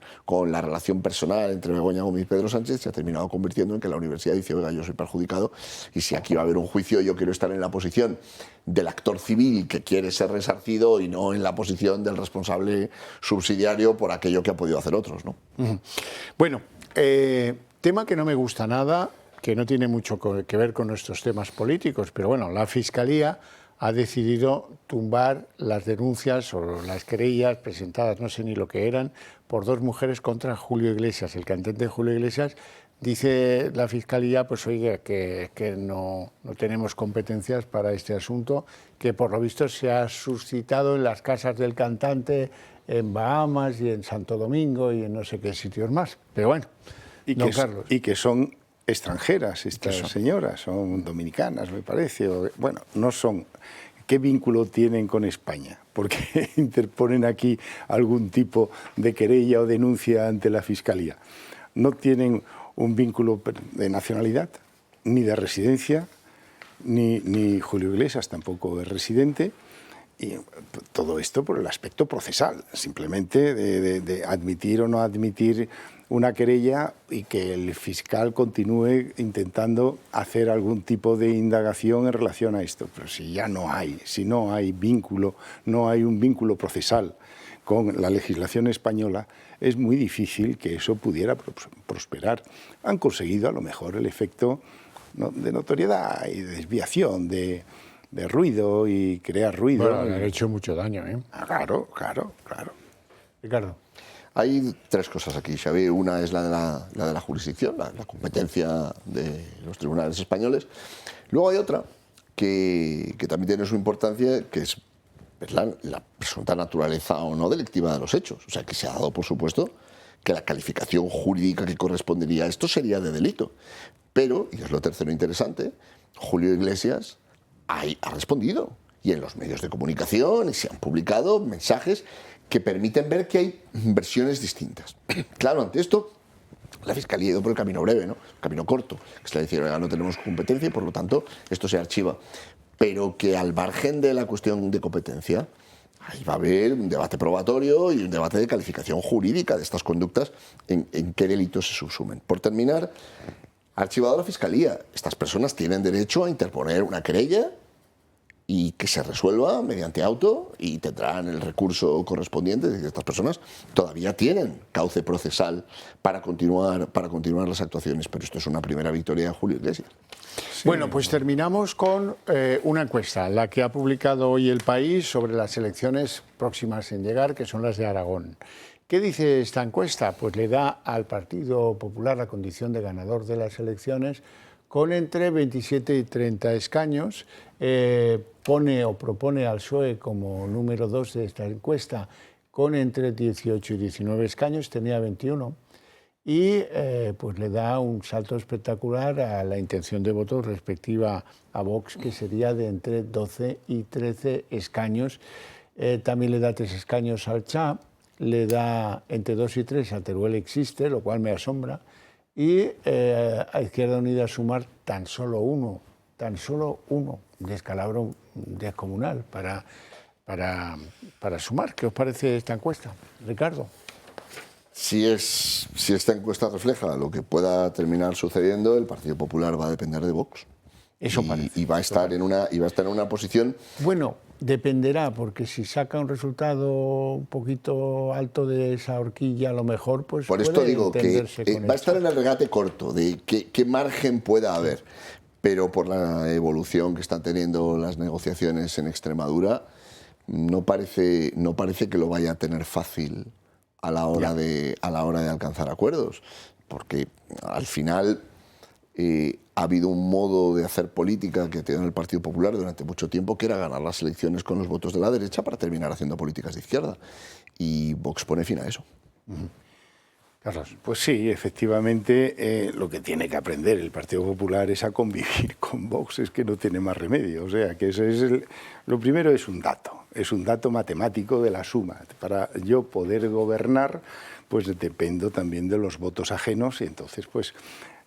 la relación personal entre Begoña Gómez y Pedro Sánchez, se ha terminado convirtiendo en que la universidad dice, oiga, yo soy perjudicado y si aquí va a haber un juicio yo quiero estar en la posición del actor civil que quiere ser resarcido y no en la posición del responsable subsidiario por aquello que ha podido hacer otros, ¿no? Bueno, tema que no me gusta nada, que no tiene mucho que ver con nuestros temas políticos, pero bueno, la Fiscalía ha decidido tumbar las denuncias o las querellas presentadas, no sé ni lo que eran, por dos mujeres contra Julio Iglesias. El cantante Julio Iglesias, dice la Fiscalía, pues oiga, que no tenemos competencias para este asunto, que por lo visto se ha suscitado en las casas del cantante, en Bahamas y en Santo Domingo y en no sé qué sitios más. Pero bueno, Carlos. Y que son extranjeras estas señoras, son dominicanas, me parece. Bueno, no son. ¿Qué vínculo tienen con España? ¿Por qué interponen aquí algún tipo de querella o denuncia ante la Fiscalía? No tienen un vínculo de nacionalidad, ni de residencia, ni Julio Iglesias tampoco es residente. Y todo esto por el aspecto procesal, simplemente de admitir o no admitir una querella y que el fiscal continúe intentando hacer algún tipo de indagación en relación a esto. Pero si no hay vínculo, no hay un vínculo procesal con la legislación española, es muy difícil que eso pudiera prosperar. Han conseguido a lo mejor el efecto de notoriedad y de desviación, de ruido y crear ruido. Bueno, le han hecho mucho daño, ¿eh? Claro. Ricardo. Hay tres cosas aquí, Xavi. Una es la de la jurisdicción, la competencia de los tribunales españoles. Luego hay otra que también tiene su importancia, que es la presunta naturaleza o no delictiva de los hechos. O sea, que se ha dado, por supuesto, que la calificación jurídica que correspondería a esto sería de delito. Pero, y es lo tercero interesante, Julio Iglesias ha respondido. Y en los medios de comunicación se han publicado mensajes que permiten ver que hay versiones distintas. Claro, ante esto, la Fiscalía ha ido por el camino breve, ¿no? El camino corto, que es la decir, no tenemos competencia y por lo tanto esto se archiva. Pero que al margen de la cuestión de competencia, ahí va a haber un debate probatorio y un debate de calificación jurídica de estas conductas, en qué delitos se subsumen. Por terminar, ha archivado la Fiscalía. Estas personas tienen derecho a interponer una querella y que se resuelva mediante auto y tendrán el recurso correspondiente. Es decir, estas personas todavía tienen cauce procesal para continuar las actuaciones, pero esto es una primera victoria de Julio Iglesias. Sí. Bueno, pues terminamos con una encuesta, la que ha publicado hoy El País sobre las elecciones próximas en llegar, que son las de Aragón. ¿Qué dice esta encuesta? Pues le da al Partido Popular la condición de ganador de las elecciones con entre 27 y 30 escaños. Pone o propone al PSOE como número 2 de esta encuesta con entre 18 y 19 escaños, tenía 21, y pues le da un salto espectacular a la intención de voto respectiva a Vox, que sería de entre 12 y 13 escaños. También le da 3 escaños al CHA, le da entre 2 y 3 a Teruel Existe, lo cual me asombra, y a Izquierda Unida Sumar tan solo uno, descalabro descomunal para Sumar. ¿Qué os parece esta encuesta, Ricardo? Si esta encuesta refleja lo que pueda terminar sucediendo, el Partido Popular va a depender de Vox. Eso parece. Y va a estar en una posición... Bueno, dependerá, porque si saca un resultado un poquito alto de esa horquilla, a lo mejor pues por esto digo que va a estar en el regate corto de qué margen pueda haber, pero por la evolución que están teniendo las negociaciones en Extremadura, no parece que lo vaya a tener fácil a la hora de alcanzar acuerdos, porque al final ha habido un modo de hacer política que ha tenido el Partido Popular durante mucho tiempo, que era ganar las elecciones con los votos de la derecha para terminar haciendo políticas de izquierda. Y Vox pone fin a eso. Carlos. Pues sí, efectivamente, lo que tiene que aprender el Partido Popular es a convivir con Vox, es que no tiene más remedio. O sea, que eso es lo primero es un dato matemático de la suma. Para yo poder gobernar, pues dependo también de los votos ajenos, y entonces pues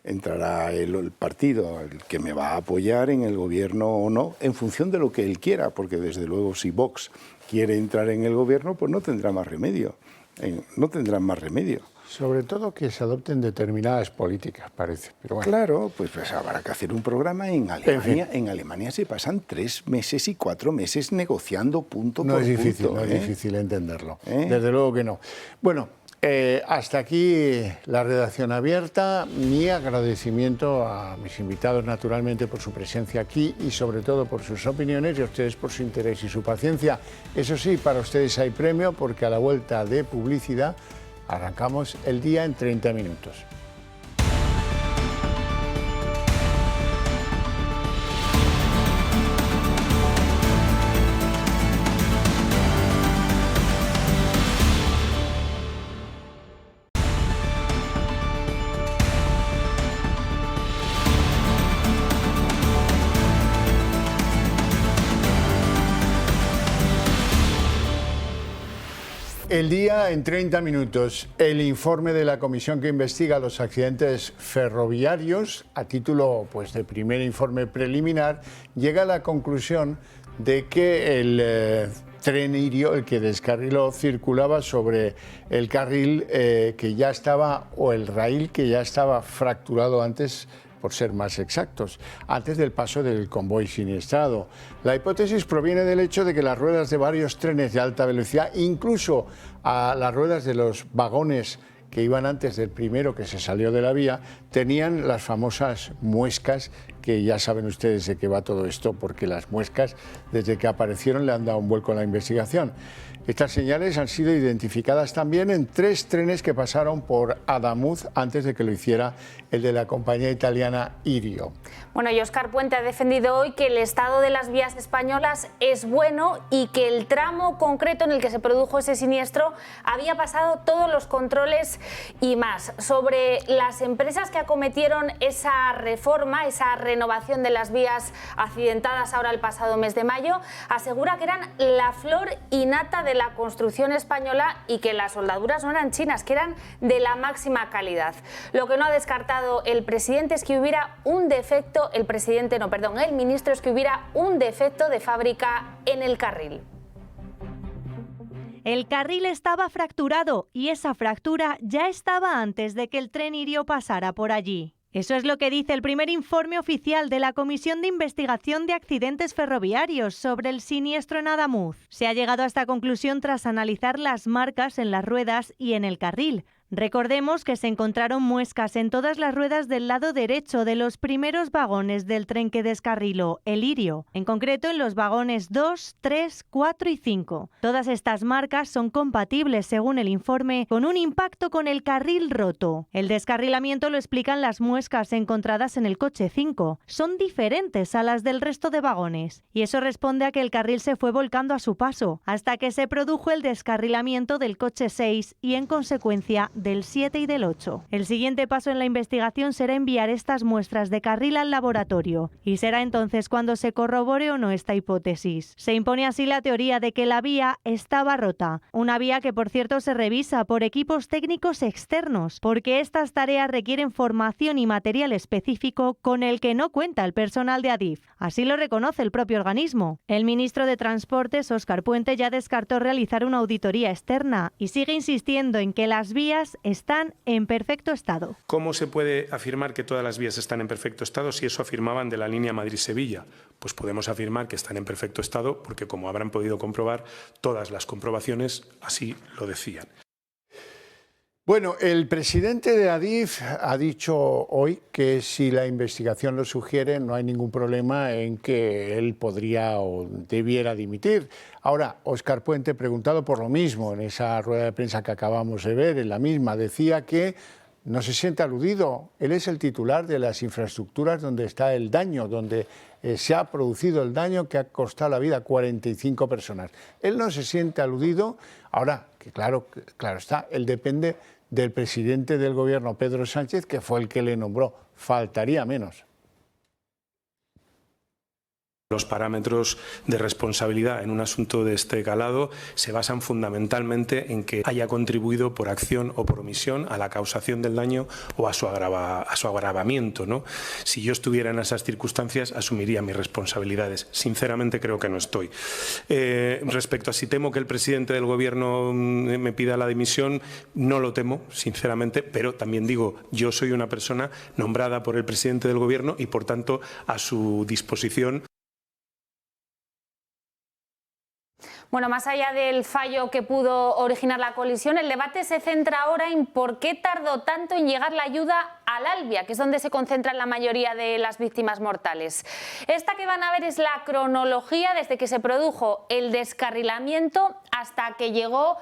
entrará el partido el que me va a apoyar en el gobierno o no, en función de lo que él quiera, porque desde luego si Vox quiere entrar en el gobierno, pues no tendrá más remedio, no tendrán más remedio. Sobre todo que se adopten determinadas políticas, parece. Pero bueno. Claro, pues habrá que hacer un programa en Alemania. En fin. En Alemania se pasan 3 meses y 4 meses negociando punto por punto. No es difícil entenderlo. Desde luego que no. Bueno, hasta aquí la redacción abierta. Mi agradecimiento a mis invitados, naturalmente, por su presencia aquí y sobre todo por sus opiniones, y a ustedes por su interés y su paciencia. Eso sí, para ustedes hay premio, porque a la vuelta de publicidad arrancamos el día en 30 minutos. El día en 30 minutos. El informe de la comisión que investiga los accidentes ferroviarios, a título pues, de primer informe preliminar, llega a la conclusión de que el tren Irio, el que descarriló, circulaba sobre el carril que ya estaba, o el raíl que ya estaba fracturado antes, por ser más exactos, antes del paso del convoy siniestrado. La hipótesis proviene del hecho de que las ruedas de varios trenes de alta velocidad, incluso a las ruedas de los vagones que iban antes del primero que se salió de la vía, tenían las famosas muescas que ya saben ustedes de qué va todo esto, porque las muescas, desde que aparecieron, le han dado un vuelco a la investigación. Estas señales han sido identificadas también en 3 trenes que pasaron por Adamuz antes de que lo hiciera el de la compañía italiana Irio. Bueno, y Óscar Puente ha defendido hoy que el estado de las vías españolas es bueno y que el tramo concreto en el que se produjo ese siniestro había pasado todos los controles y más. Sobre las empresas que acometieron esa reforma, esa renovación de las vías accidentadas ahora el pasado mes de mayo, asegura que eran la flor y nata de la construcción española y que las soldaduras no eran chinas, que eran de la máxima calidad. Lo que no ha descartado el presidente es que hubiera un defecto, el ministro es que hubiera un defecto de fábrica en el carril. El carril estaba fracturado y esa fractura ya estaba antes de que el tren Irio pasara por allí. Eso es lo que dice el primer informe oficial de la Comisión de Investigación de Accidentes Ferroviarios sobre el siniestro en Adamuz. Se ha llegado a esta conclusión tras analizar las marcas en las ruedas y en el carril. Recordemos que se encontraron muescas en todas las ruedas del lado derecho de los primeros vagones del tren que descarriló, el Irio, en concreto en los vagones 2, 3, 4 y 5. Todas estas marcas son compatibles, según el informe, con un impacto con el carril roto. El descarrilamiento lo explican las muescas encontradas en el coche 5. Son diferentes a las del resto de vagones, y eso responde a que el carril se fue volcando a su paso, hasta que se produjo el descarrilamiento del coche 6 y, en consecuencia, del 7 y del 8. El siguiente paso en la investigación será enviar estas muestras de carril al laboratorio y será entonces cuando se corrobore o no esta hipótesis. Se impone así la teoría de que la vía estaba rota, una vía que por cierto se revisa por equipos técnicos externos, porque estas tareas requieren formación y material específico con el que no cuenta el personal de Adif. Así lo reconoce el propio organismo. El ministro de Transportes, Óscar Puente, ya descartó realizar una auditoría externa y sigue insistiendo en que las vías están en perfecto estado. ¿Cómo se puede afirmar que todas las vías están en perfecto estado si eso afirmaban de la línea Madrid-Sevilla? Pues podemos afirmar que están en perfecto estado porque, como habrán podido comprobar, todas las comprobaciones así lo decían. Bueno, el presidente de Adif ha dicho hoy que si la investigación lo sugiere no hay ningún problema en que él podría o debiera dimitir. Ahora, Óscar Puente, preguntado por lo mismo en esa rueda de prensa que acabamos de ver, en la misma, decía que no se siente aludido. Él es el titular de las infraestructuras donde está el daño, donde se ha producido el daño que ha costado la vida a 45 personas. Él no se siente aludido. Ahora, que claro está, él depende del presidente del gobierno, Pedro Sánchez, que fue el que le nombró. Faltaría menos. Los parámetros de responsabilidad en un asunto de este calado se basan fundamentalmente en que haya contribuido por acción o por omisión a la causación del daño o a su agravamiento, ¿no? Si yo estuviera en esas circunstancias, asumiría mis responsabilidades. Sinceramente creo que no estoy. Respecto a si temo que el presidente del Gobierno me pida la dimisión, no lo temo, sinceramente, pero también digo, yo soy una persona nombrada por el presidente del Gobierno y, por tanto, a su disposición. Bueno, más allá del fallo que pudo originar la colisión, el debate se centra ahora en por qué tardó tanto en llegar la ayuda al Albia, que es donde se concentran la mayoría de las víctimas mortales. Esta que van a ver es la cronología desde que se produjo el descarrilamiento hasta que llegó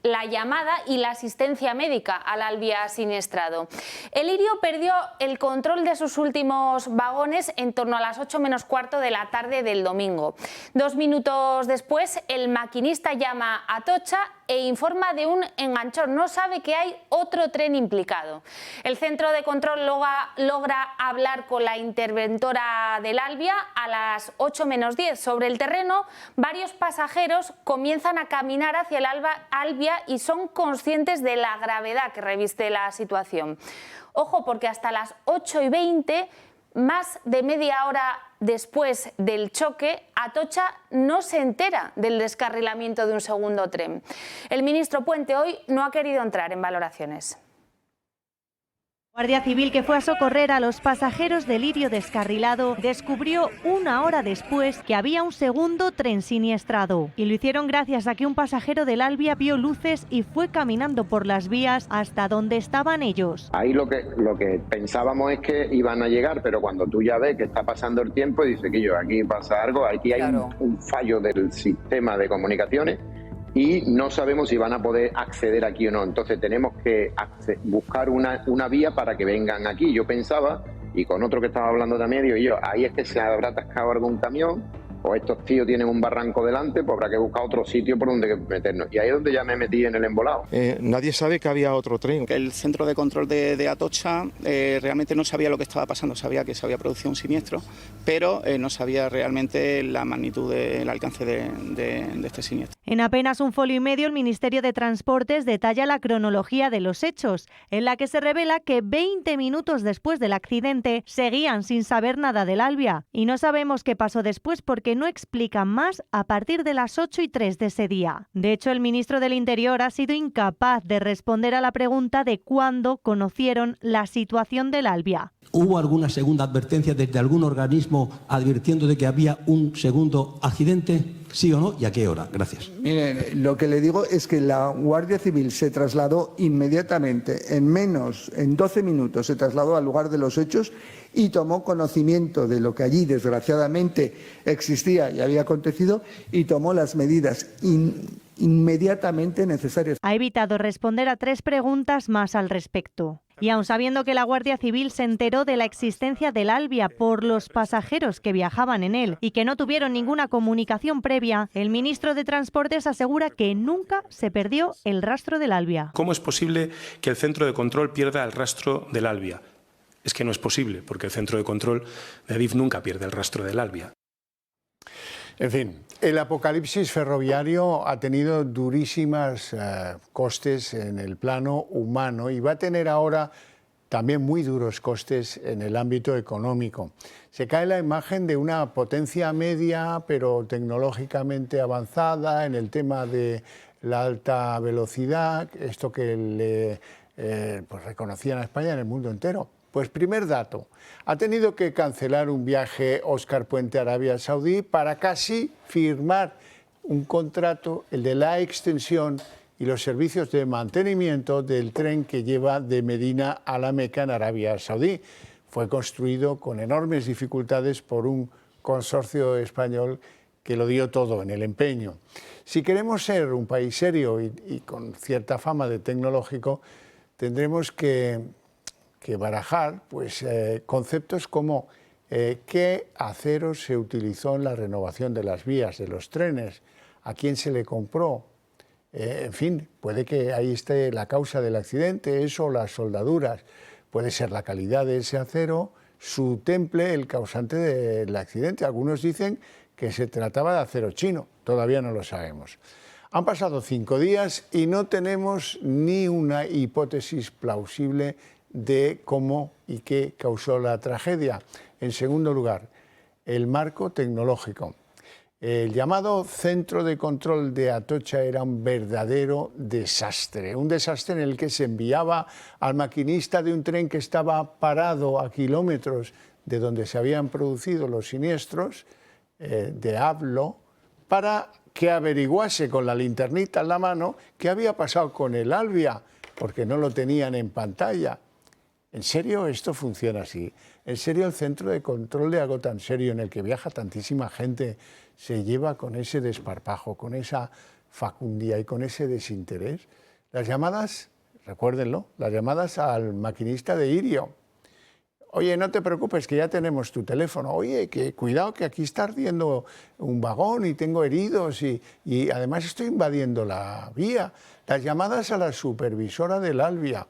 la llamada y la asistencia médica al Albia siniestrado. El Irio perdió el control de sus últimos vagones en torno a las 8 menos cuarto de la tarde del domingo. 2 minutos después, el maquinista llama a Atocha e informa de un enganchón. No sabe que hay otro tren implicado. El centro de control logra hablar con la interventora del Albia a las 8 menos 10. Sobre el terreno, varios pasajeros comienzan a caminar hacia el Albia y son conscientes de la gravedad que reviste la situación. Ojo, porque hasta las 8:20, más de media hora después del choque, Atocha no se entera del descarrilamiento de un segundo tren. El ministro Puente hoy no ha querido entrar en valoraciones. Guardia Civil, que fue a socorrer a los pasajeros del Lirio descarrilado, descubrió una hora después que había un segundo tren siniestrado. Y lo hicieron gracias a que un pasajero del Albia vio luces y fue caminando por las vías hasta donde estaban ellos. Ahí lo que pensábamos es que iban a llegar, pero cuando tú ya ves que está pasando el tiempo, dices que aquí pasa algo, aquí hay un fallo del sistema de comunicaciones y no sabemos si van a poder acceder aquí o no. Entonces tenemos que buscar una vía para que vengan aquí. Yo pensaba, y con otro que estaba hablando también, digo yo, ahí es que se habrá atascado algún camión, o estos tíos tienen un barranco delante, pues habrá que buscar otro sitio por donde meternos. Y ahí es donde ya me metí en el embolado. Nadie sabe que había otro tren. El centro de control de Atocha realmente no sabía lo que estaba pasando, sabía que se había producido un siniestro, pero no sabía realmente la magnitud del alcance de este siniestro. En apenas un folio y medio, el Ministerio de Transportes detalla la cronología de los hechos, en la que se revela que 20 minutos después del accidente seguían sin saber nada del Albia. Y no sabemos qué pasó después porque no explican más a partir de las 8:03 de ese día. De hecho, el ministro del Interior ha sido incapaz de responder a la pregunta de cuándo conocieron la situación del Albia. ¿Hubo alguna segunda advertencia desde algún organismo advirtiendo de que había un segundo accidente? ¿Sí o no? ¿Y a qué hora? Gracias. Miren, lo que le digo es que la Guardia Civil se trasladó inmediatamente, en 12 minutos, se trasladó al lugar de los hechos y tomó conocimiento de lo que allí desgraciadamente existía y había acontecido y tomó las medidas inmediatamente necesarias. Ha evitado responder a 3 preguntas más al respecto. Y aun sabiendo que la Guardia Civil se enteró de la existencia del Albia por los pasajeros que viajaban en él y que no tuvieron ninguna comunicación previa, el ministro de Transportes asegura que nunca se perdió el rastro del Albia. ¿Cómo es posible que el centro de control pierda el rastro del Albia? Es que no es posible, porque el centro de control de Adif nunca pierde el rastro del Albia. En fin, el apocalipsis ferroviario ha tenido durísimas costes en el plano humano y va a tener ahora también muy duros costes en el ámbito económico. Se cae la imagen de una potencia media, pero tecnológicamente avanzada en el tema de la alta velocidad, esto que pues reconocían a España en el mundo entero. Pues primer dato, ha tenido que cancelar un viaje Óscar Puente a Arabia Saudí para casi firmar un contrato, el de la extensión y los servicios de mantenimiento del tren que lleva de Medina a la Meca en Arabia Saudí. Fue construido con enormes dificultades por un consorcio español que lo dio todo en el empeño. Si queremos ser un país serio y con cierta fama de tecnológico, tendremos que barajar pues, conceptos como qué acero se utilizó en la renovación de las vías de los trenes, a quién se le compró. En fin, puede que ahí esté la causa del accidente, eso, las soldaduras. Puede ser la calidad de ese acero, su temple, el causante del accidente. Algunos dicen que se trataba de acero chino, todavía no lo sabemos. Han pasado 5 días y no tenemos ni una hipótesis plausible de cómo y qué causó la tragedia. En segundo lugar, el marco tecnológico. El llamado centro de control de Atocha era un verdadero desastre, un desastre en el que se enviaba al maquinista de un tren que estaba parado a kilómetros de donde se habían producido los siniestros, de Ablo, para que averiguase con la linternita en la mano qué había pasado con el Albia, porque no lo tenían en pantalla. ¿En serio esto funciona así? ¿En serio el centro de control de algo tan serio en el que viaja tantísima gente se lleva con ese desparpajo, con esa facundia y con ese desinterés? Las llamadas, recuérdenlo, las llamadas al maquinista de Irio. Oye, no te preocupes que ya tenemos tu teléfono. Oye, que cuidado que aquí está ardiendo un vagón y tengo heridos y además estoy invadiendo la vía. Las llamadas a la supervisora del Albia,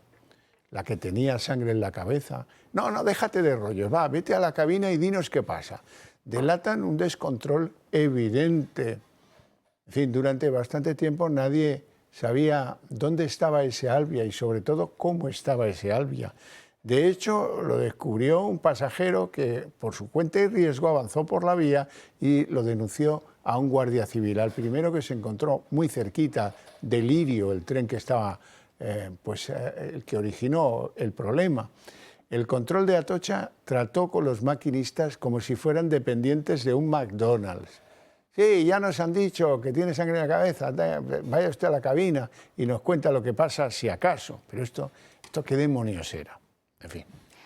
la que tenía sangre en la cabeza. No, déjate de rollos, va, vete a la cabina y dinos qué pasa. Delatan un descontrol evidente. En fin, durante bastante tiempo nadie sabía dónde estaba ese Albia y sobre todo cómo estaba ese Albia. De hecho, lo descubrió un pasajero que por su cuenta y riesgo avanzó por la vía y lo denunció a un guardia civil, al primero que se encontró muy cerquita del Lirio, el tren que estaba el que originó el problema. El control de Atocha trató con los maquinistas como si fueran dependientes de un McDonald's. Sí, ya nos han dicho que tiene sangre en la cabeza, vaya usted a la cabina y nos cuenta lo que pasa si acaso. Pero esto ¿qué demonios era? En fin.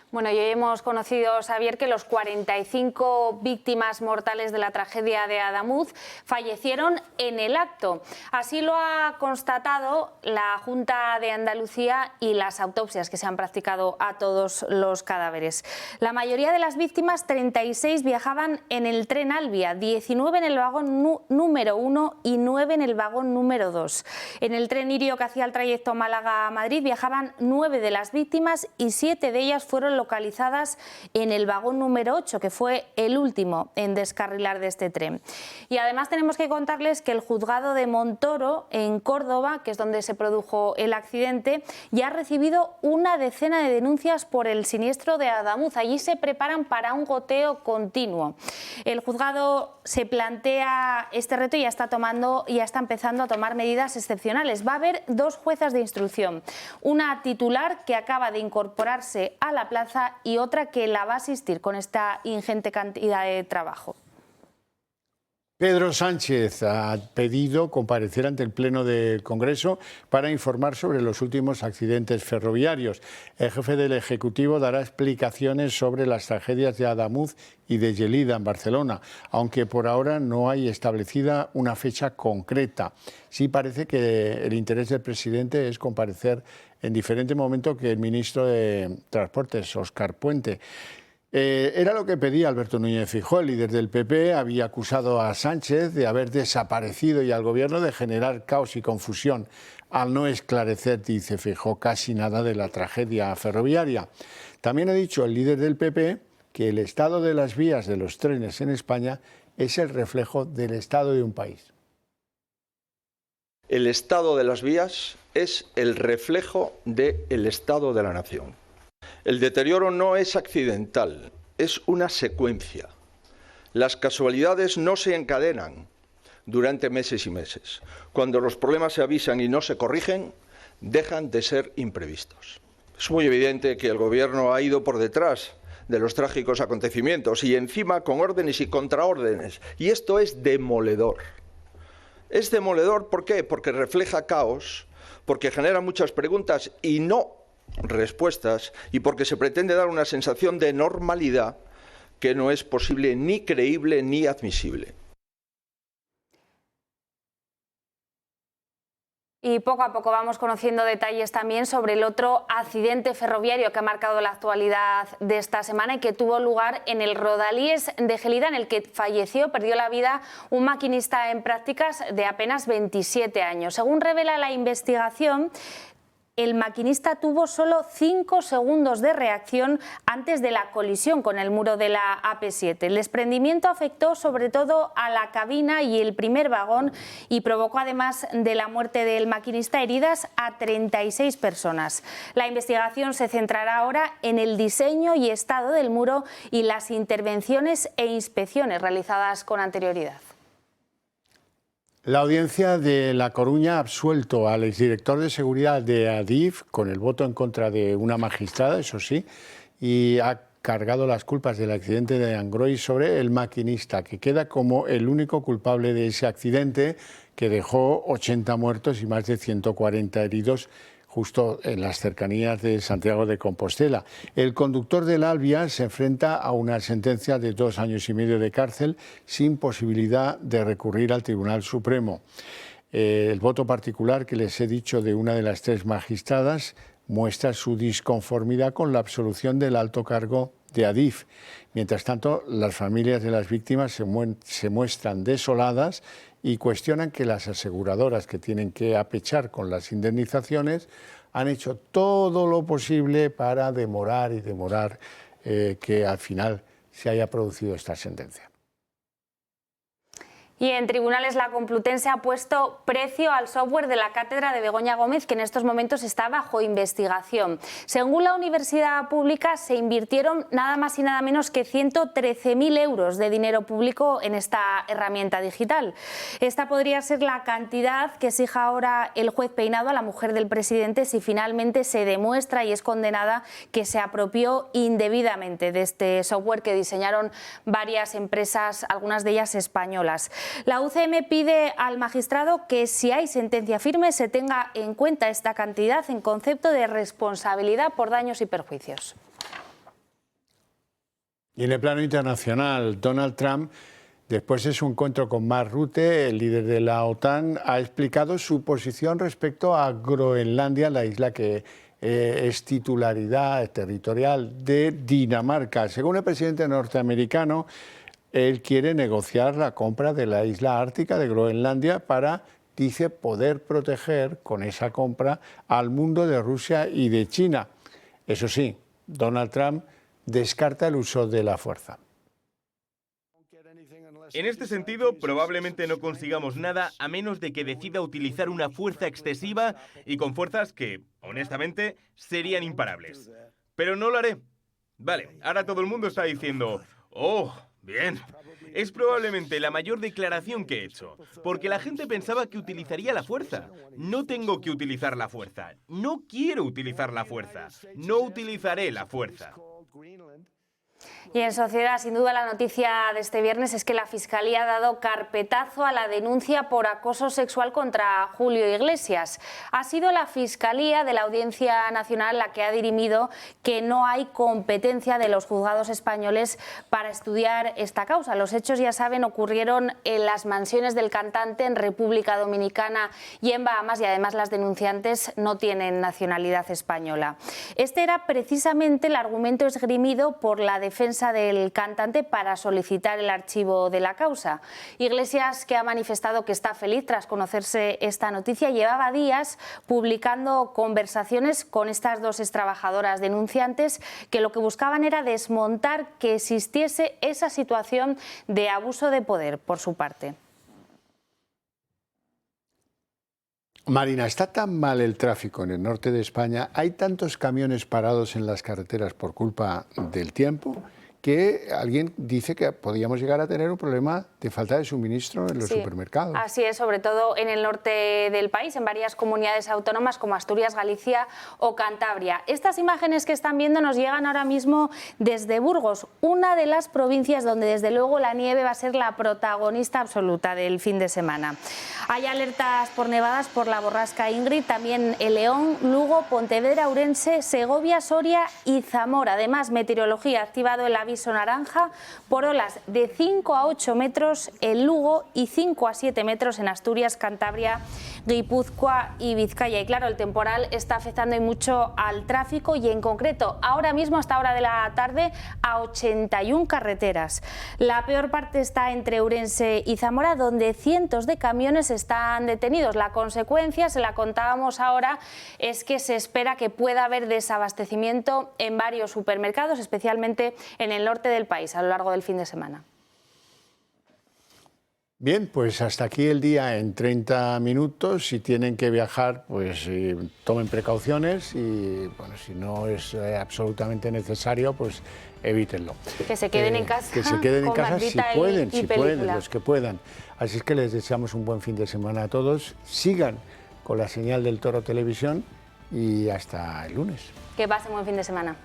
Bueno, y hoy hemos conocido, Xavier, que los 45 víctimas mortales de la tragedia de Adamuz fallecieron en el acto. Así lo ha constatado la Junta de Andalucía y las autopsias que se han practicado a todos los cadáveres. La mayoría de las víctimas, 36, viajaban en el tren Albia, 19 en el vagón número 1 y 9 en el vagón número 2. En el tren Irio que hacía el trayecto Málaga-Madrid viajaban 9 de las víctimas y 7 de ellas fueron localizadas en el vagón número 8, que fue el último en descarrilar de este tren. Y además tenemos que contarles que el juzgado de Montoro, en Córdoba, que es donde se produjo el accidente, ya ha recibido una decena de denuncias por el siniestro de Adamuz. Allí se preparan para un goteo continuo. El juzgado se plantea este reto y ya está empezando a tomar medidas excepcionales. Va a haber 2 juezas de instrucción, una titular que acaba de incorporarse a la plaza y otra que la va a asistir con esta ingente cantidad de trabajo. Pedro Sánchez ha pedido comparecer ante el Pleno del Congreso para informar sobre los últimos accidentes ferroviarios. El jefe del Ejecutivo dará explicaciones sobre las tragedias de Adamuz y de Gelida en Barcelona, aunque por ahora no hay establecida una fecha concreta. Sí parece que el interés del presidente es comparecer en diferente momento que el ministro de Transportes, Óscar Puente. Era lo que pedía Alberto Núñez Feijóo. El líder del PP había acusado a Sánchez de haber desaparecido y al gobierno de generar caos y confusión al no esclarecer, dice Feijóo, casi nada de la tragedia ferroviaria. También ha dicho el líder del PP que el estado de las vías de los trenes en España es el reflejo del estado de un país. El estado de las vías es el reflejo del estado de la nación. El deterioro no es accidental, es una secuencia. Las casualidades no se encadenan durante meses y meses. Cuando los problemas se avisan y no se corrigen, dejan de ser imprevistos. Es muy evidente que el Gobierno ha ido por detrás de los trágicos acontecimientos y encima con órdenes y contraórdenes. Y esto es demoledor. Es demoledor, ¿por qué? Porque refleja caos, porque genera muchas preguntas y no respuestas, y porque se pretende dar una sensación de normalidad que no es posible, ni creíble, ni admisible. Y poco a poco vamos conociendo detalles también sobre el otro accidente ferroviario que ha marcado la actualidad de esta semana y que tuvo lugar en el Rodalies de Gelida, en el que perdió la vida un maquinista en prácticas de apenas 27 años. Según revela la investigación, el maquinista tuvo solo 5 segundos de reacción antes de la colisión con el muro de la AP7. El desprendimiento afectó sobre todo a la cabina y el primer vagón y provocó, además de la muerte del maquinista, heridas a 36 personas. La investigación se centrará ahora en el diseño y estado del muro y las intervenciones e inspecciones realizadas con anterioridad. La audiencia de La Coruña ha absuelto al exdirector de seguridad de Adif con el voto en contra de una magistrada, eso sí, y ha cargado las culpas del accidente de Angrois sobre el maquinista, que queda como el único culpable de ese accidente que dejó 80 muertos y más de 140 heridos justo en las cercanías de Santiago de Compostela. El conductor del Albia se enfrenta a una sentencia de 2 años y medio de cárcel sin posibilidad de recurrir al Tribunal Supremo. El voto particular que les he dicho de una de las 3 magistradas muestra su disconformidad con la absolución del alto cargo de Adif. Mientras tanto, las familias de las víctimas se muestran desoladas y cuestionan que las aseguradoras, que tienen que apechar con las indemnizaciones, han hecho todo lo posible para demorar que al final se haya producido esta sentencia. Y en tribunales la Complutense ha puesto precio al software de la cátedra de Begoña Gómez, que en estos momentos está bajo investigación. Según la universidad pública, se invirtieron nada más y nada menos que 113.000 euros de dinero público en esta herramienta digital. Esta podría ser la cantidad que exija ahora el juez Peinado a la mujer del presidente si finalmente se demuestra y es condenada que se apropió indebidamente de este software que diseñaron varias empresas, algunas de ellas españolas. La UCM pide al magistrado que si hay sentencia firme se tenga en cuenta esta cantidad en concepto de responsabilidad por daños y perjuicios. Y en el plano internacional, Donald Trump, después de su encuentro con Mark Rutte, el líder de la OTAN, ha explicado su posición respecto a Groenlandia, la isla que es titularidad territorial de Dinamarca. Según el presidente norteamericano, él quiere negociar la compra de la isla ártica de Groenlandia para, dice, poder proteger con esa compra al mundo de Rusia y de China. Eso sí, Donald Trump descarta el uso de la fuerza. En este sentido, probablemente no consigamos nada a menos de que decida utilizar una fuerza excesiva y con fuerzas que, honestamente, serían imparables. Pero no lo haré. Vale, ahora todo el mundo está diciendo, ¡oh! Bien, es probablemente la mayor declaración que he hecho, porque la gente pensaba que utilizaría la fuerza. No tengo que utilizar la fuerza, no quiero utilizar la fuerza, no utilizaré la fuerza. Y en sociedad, sin duda, la noticia de este viernes es que la Fiscalía ha dado carpetazo a la denuncia por acoso sexual contra Julio Iglesias. Ha sido la Fiscalía de la Audiencia Nacional la que ha dirimido que no hay competencia de los juzgados españoles para estudiar esta causa. Los hechos, ya saben, ocurrieron en las mansiones del cantante en República Dominicana y en Bahamas, y además las denunciantes no tienen nacionalidad española. Este era precisamente el argumento esgrimido por la defensa del cantante para solicitar el archivo de la causa. Iglesias, que ha manifestado que está feliz tras conocerse esta noticia, llevaba días publicando conversaciones con estas dos extrabajadoras denunciantes que lo que buscaban era desmontar que existiese esa situación de abuso de poder por su parte. Marina, ¿está tan mal el tráfico en el norte de España? ¿Hay tantos camiones parados en las carreteras por culpa del tiempo que alguien dice que podríamos llegar a tener un problema de falta de suministro en los supermercados? Así es, sobre todo en el norte del país, en varias comunidades autónomas como Asturias, Galicia o Cantabria. Estas imágenes que están viendo nos llegan ahora mismo desde Burgos, una de las provincias donde desde luego la nieve va a ser la protagonista absoluta del fin de semana. Hay alertas por nevadas por la borrasca Ingrid, también en León, Lugo, Pontevedra, Ourense, Segovia, Soria y Zamora. Además, Meteorología ha activado el aviso naranja por olas de 5 a 8 metros en Lugo y 5 a 7 metros en Asturias, Cantabria, Guipúzcoa y Vizcaya. Y claro, el temporal está afectando y mucho al tráfico y en concreto ahora mismo, hasta hora de la tarde, a 81 carreteras. La peor parte está entre Ourense y Zamora, donde cientos de camiones están detenidos. La consecuencia, se la contábamos ahora, es que se espera que pueda haber desabastecimiento en varios supermercados, especialmente en el norte del país, a lo largo del fin de semana. Bien, pues hasta aquí el día en 30 minutos. Si tienen que viajar, pues tomen precauciones y, bueno, si no es absolutamente necesario, pues evítenlo. Que se queden en casa. Que se queden en casa si pueden, los que puedan. Así es que les deseamos un buen fin de semana a todos. Sigan con la señal del Toro Televisión y hasta el lunes. Que pasen buen fin de semana.